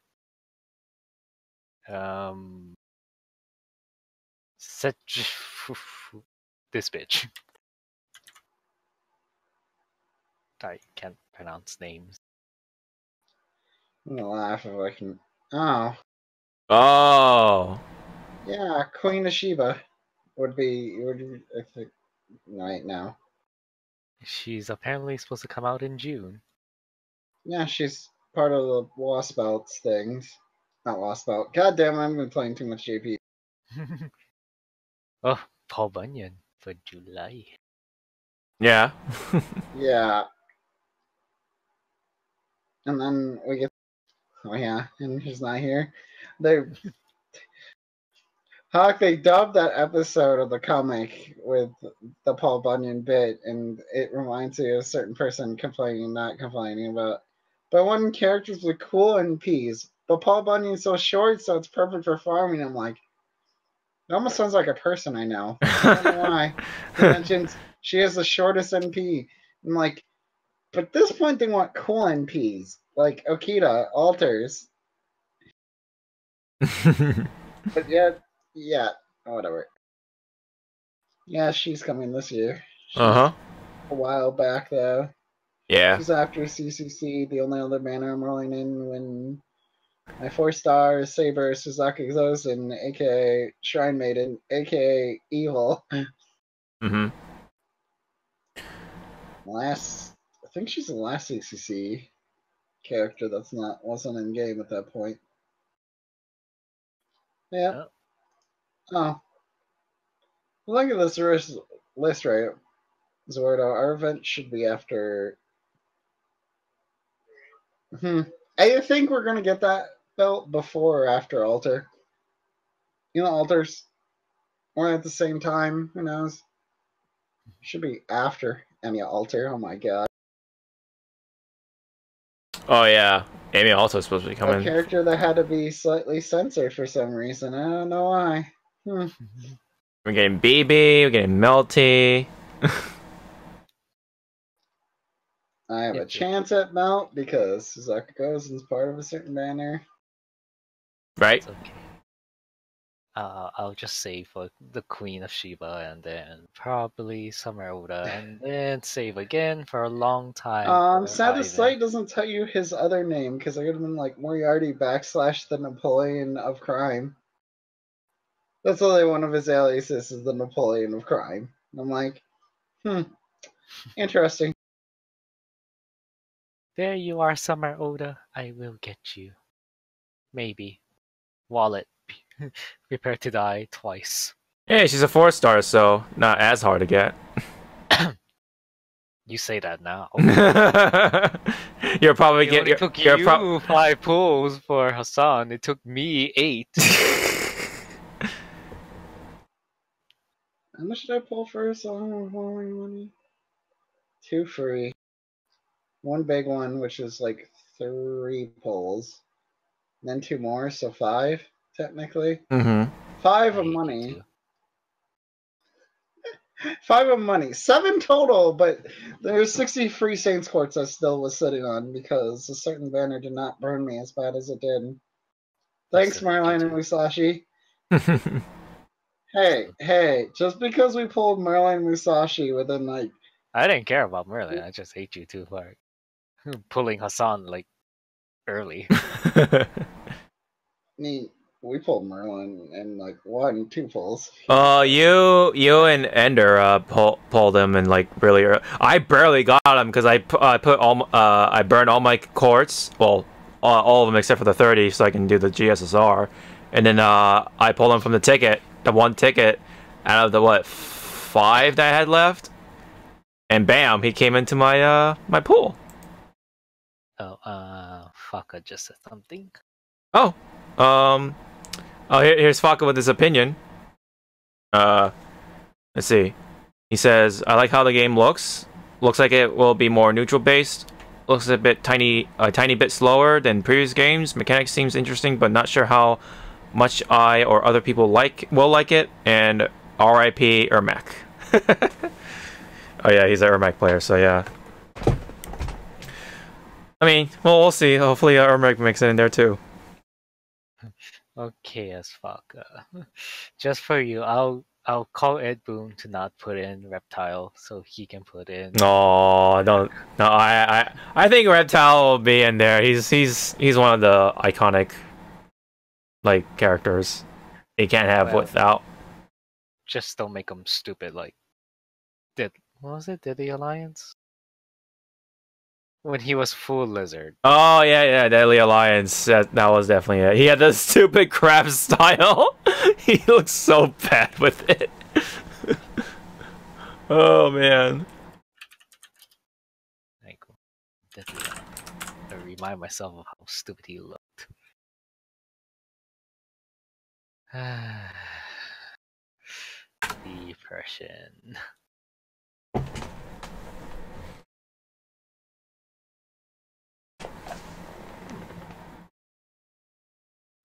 This bitch. I can't pronounce names. I'm gonna laugh if I can. Oh. Oh. Yeah, Queen of Sheba would be I think right now. She's apparently supposed to come out in June. Yeah, she's part of the Wasp Belts things. Not Lost Belt. God damn, I've been playing too much JP. Oh, Paul Bunyan for July. Yeah. Yeah. And then we get. Oh yeah, and he's not here. They Hawk, they dubbed that episode of the comic with the Paul Bunyan bit, and it reminds you of a certain person complaining and not complaining about. But one characters with cool NPs, but Paul Bunyan's so short, so it's perfect for farming. I'm like, it almost sounds like a person I know. I don't know why. He mentions she has the shortest NP. I'm like, but at this point they want cool NPs, like Okita, Alters. But yeah, whatever. Yeah, she's coming this year. She's Uh-huh. a while back, though. Yeah. She's after CCC, the only other banner I'm rolling in when my 4-star Saber Suzaki Zosen, aka Shrine Maiden, aka Evil. Mm-hmm. I think she's the last CCC character wasn't in game at that point. Yeah. Oh. Look at this list, right? Zordo, our event should be after. I think we're gonna get that belt before or after Alter. You know, Alters. Or at the same time. Who knows? Should be after any Alter. Oh my god. Oh yeah. Amy also supposed to be A coming. character that had to be slightly censored for some reason. I don't know why. We're getting BB, we're getting Melty. I have a chance at Melt because Suzuka goes is part of a certain banner. Right? It's okay. I'll just save for the Queen of Sheba and then probably Summer Oda and then save again for a long time. I'm sad the site doesn't tell you his other name because I could have been like Moriarty / the Napoleon of Crime. That's only one of his aliases is the Napoleon of Crime. And I'm like, interesting. There you are, Summer Oda. I will get you. Maybe. Wallet. Prepare to die twice. Yeah, she's a 4-star, so not as hard to get. You say that now. You'll probably It get only took you 5 pulls for Hassan. It took me 8. How much did I pull for Hassan? Money? 2 free. 1 big one, which is like 3 pulls. And then 2 more, so 5 technically. 5 of money. 5 of money. 7 total, but there's 60 free Saints Courts I still was sitting on because a certain banner did not burn me as bad as it did. Thanks, Marlene and Musashi. Hey, just because we pulled Marlene Musashi within like... I didn't care about Merlin, I just hate you too hard. Pulling Hassan like early. I mean, we pulled Merlin in like 1, 2 pulls. You and Ender pulled him in like really early. I barely got him because I burned all my courts, well, all of them except for the 30, so I can do the GSSR, and then I pulled him from the 1 ticket out of the 5 that I had left, and bam, he came into my my pool. Faka just said something. Here's Faka with his opinion. Let's see. He says, I like how the game looks. Looks like it will be more neutral based. Looks a tiny bit slower than previous games. Mechanics seems interesting, but not sure how much I or other people will like it. And R.I.P. Ermac. Oh yeah, he's an Ermac player, so yeah. I mean, well, we'll see. Hopefully Ermac makes it in there too. Okay, as fuck. Just for you, I'll call Ed Boon to not put in Reptile so he can put in. No, don't. No, I think Reptile will be in there. He's one of the iconic like characters. He can't have without. Just don't make him stupid. Like, what was it? Did the Alliance? When he was full lizard. Oh yeah, Deadly Alliance. That was definitely it. He had the stupid crab style. He looks so bad with it. Oh man. Like, I remind myself of how stupid he looked. Depression.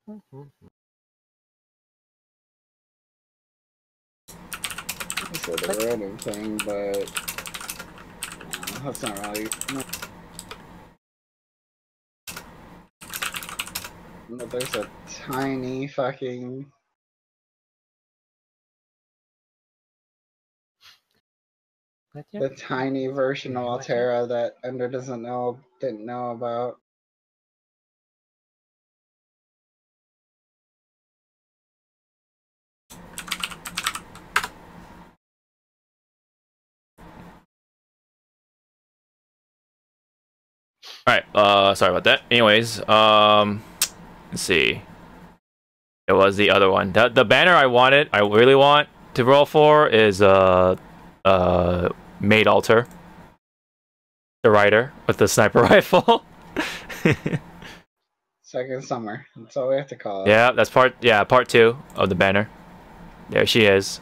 I said the random thing, but that's not really. No, there's a tiny fucking. The tiny version of Altera that Ender didn't know about. Alright, sorry about that. Anyways, let's see. It was the other one. The banner I really want to roll for is Maid Altar. The rider with the sniper rifle. Second summer. That's all we have to call it. Yeah, that's part 2 of the banner. There she is.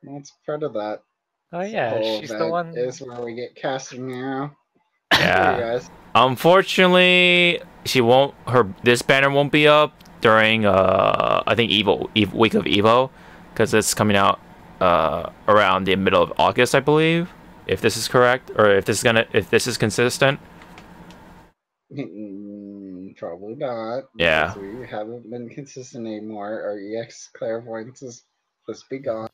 That's part of that. Oh yeah, she's the one. Is where we get casting now. Yeah. Guys. Unfortunately, this banner won't be up during I think week of Evo, because it's coming out around the middle of August, I believe, if this is correct, or if this is consistent. Probably not. Yeah. We haven't been consistent anymore. Our EX clairvoyance is supposed to be gone.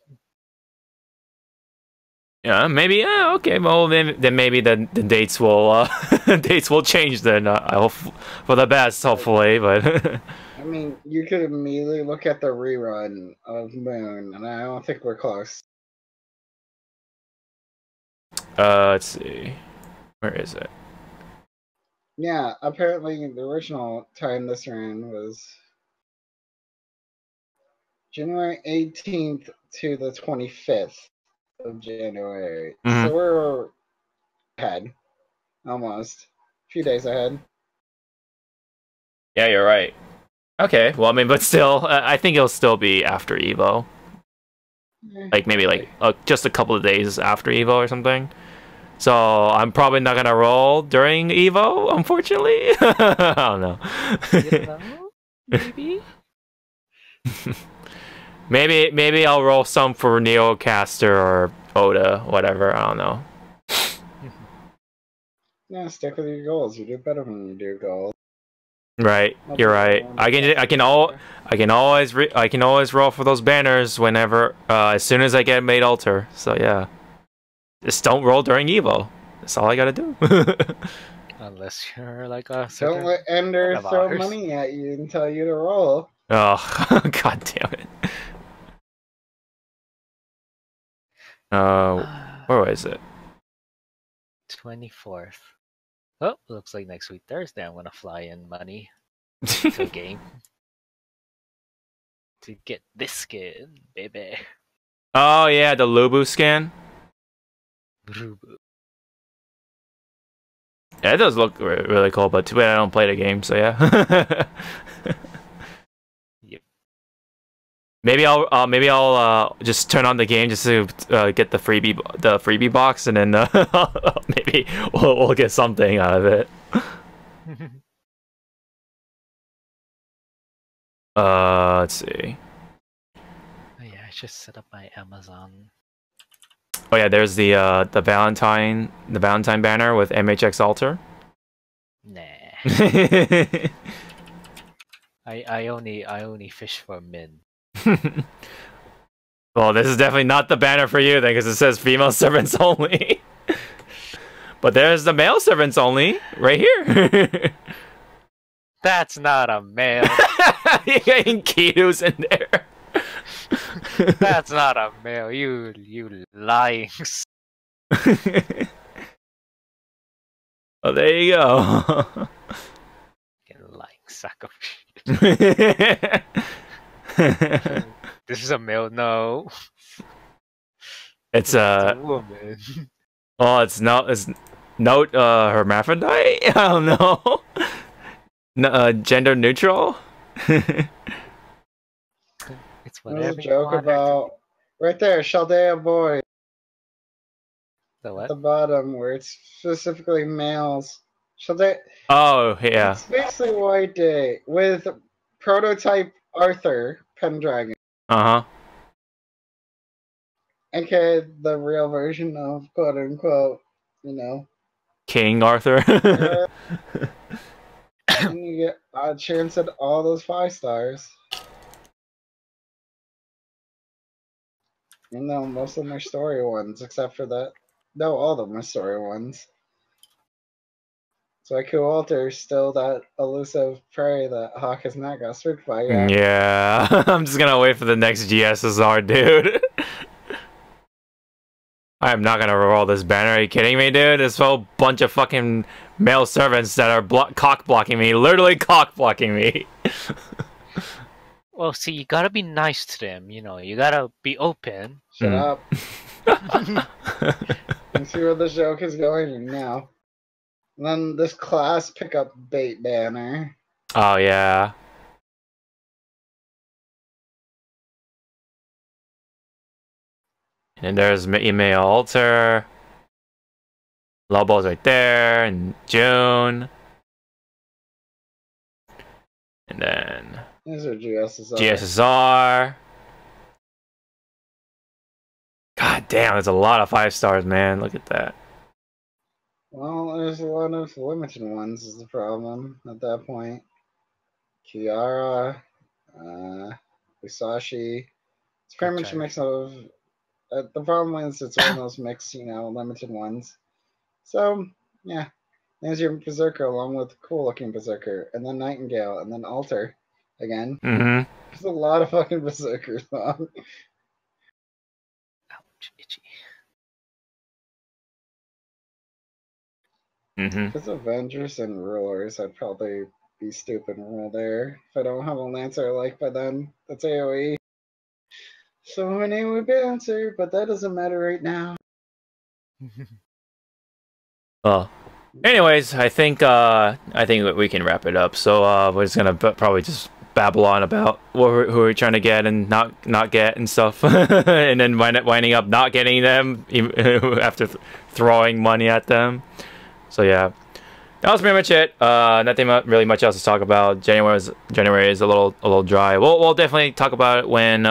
Yeah, maybe. Yeah, okay. Well, then maybe the dates will dates will change. Then I hope for the best, hopefully. But I mean, you could immediately look at the rerun of Moon, and I don't think we're close. Let's see. Where is it? Yeah, apparently the original time this ran was January 18th to the 25th. Of January. Mm-hmm. So we're ahead. Almost. A few days ahead. Yeah, you're right. Okay, well, I mean, but still, I think it'll still be after Evo. Like, maybe, just a couple of days after Evo or something. So, I'm probably not gonna roll during Evo, unfortunately. I don't know. You know? Maybe? Maybe I'll roll some for Neocaster or Oda, whatever. I don't know. Yeah, stick with your goals. You do better when you do goals. Right, you're right. I can always roll for those banners whenever, as soon as I get Maid Altar. So yeah, just don't roll during Evo. That's all I gotta do. Unless you're like a. Don't let Ender throw money at you and tell you to roll. Oh, god damn it. Where was it? 24th. Oh, looks like next week Thursday I'm gonna fly in money to a game to get this skin, baby. Oh yeah, the Lubu scan. Lubu. Yeah, it does look really cool, but too bad I don't play the game. So yeah. Yep. Maybe I'll just turn on the game just to get the freebie box, and then maybe we'll get something out of it. Let's see. Oh yeah, I should set up my Amazon. Oh yeah, there's the Valentine banner with MHX Altar. Nah. I only fish for men. Well, this is definitely not the banner for you then, because it says female servants only. But there's the male servants only right here. That's not a male. You're getting Kiru's in there. That's not a male. You lying. Oh, there you go. Get a lying sack of shit. It's This is a male. No. It's a woman. Oh, it's note hermaphrodite. I don't know. Gender neutral. It's There's whatever a you joke want her to about right there, Chaldea boy. be. The what? At the bottom where it's specifically males. Chaldea. Oh yeah. It's basically White Day with prototype Arthur Pendragon. Uh huh. Okay, the real version of quote unquote, you know. King Arthur. And you get a chance at all those 5 stars. You know, most of them are story ones, except for that. No, all of them are story ones. So Aku Walter's still that elusive prey that Hawk has not got spooked by yet. Yeah. I'm just gonna wait for the next GSSR, dude. I am not gonna roll this banner. Are you kidding me, dude? This whole bunch of fucking male servants that are cock blocking me. Literally cock blocking me. Well, see, you gotta be nice to them. You know, you gotta be open. Shut up. You see where the joke is going now. And then this class pickup bait banner. Oh yeah. And there's email altar. Lobo's right there, and June. And then These are GSSR. GSSR. God damn, there's a lot of 5 stars, man. Look at that. Well, there's a lot of limited ones is the problem at that point. Kiara, Usashi. It's pretty much a mix of... the problem is it's one of those mixed, you know, limited ones. So, yeah. There's your Berserker along with cool-looking Berserker. And then Nightingale. And then Alter. Again. Mm-hmm. There's a lot of fucking Berserkers on. Ouch, itchy. Mm-hmm. If it's Avengers and Rulers, I'd probably be stupid and rule there. If I don't have a Lancer I like by then, that's AoE. So my name would be Lancer, but that doesn't matter right now. Well, anyways, I think we can wrap it up. So we're just gonna probably just babble on about who we're trying to get and not get and stuff, and then winding up not getting them after throwing money at them. So yeah, that was pretty much it. Nothing really much else to talk about. January is a little dry. We'll definitely talk about it when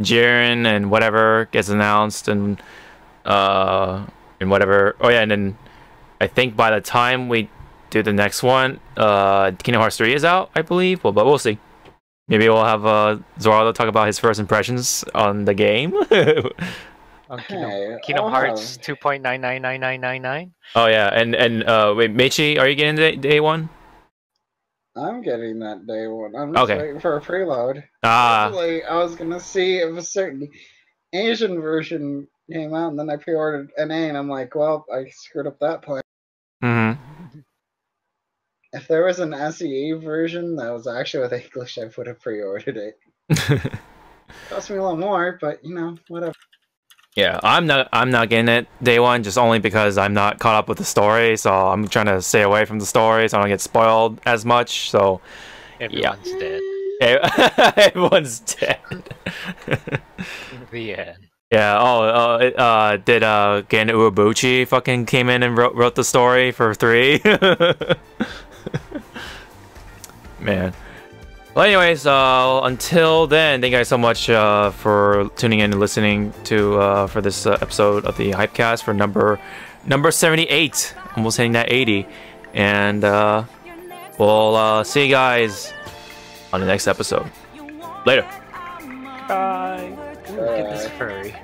Jiren and whatever gets announced and whatever. Oh yeah, and then I think by the time we do the next one, Kingdom Hearts 3 is out, I believe. Well, but we'll see. Maybe we'll have Zawarudo talk about his first impressions on the game. Kingdom Hearts 2.999999. Oh yeah, and wait, Michi, are you getting day 1? I'm getting that day 1. I'm just waiting for a preload. Actually, I was gonna see if a certain Asian version came out, and then I pre-ordered NA, and I'm like, well, I screwed up that plan. Mm-hmm. If there was an SEA version that was actually with English, I would have pre-ordered it. Cost me a lot more, but you know, whatever. Yeah, I'm not getting it day 1 just only because I'm not caught up with the story, so I'm trying to stay away from the story so I don't get spoiled as much. So Everyone's dead. Everyone's dead. The end. Yeah. Did Gen Uebuchi fucking came in and wrote the story for 3? Man. Well, anyways, until then, thank you guys so much for tuning in and listening to for this episode of the Hypecast for number 78, almost hitting that 80, and we'll see you guys on the next episode. Later. Bye. Look at this furry.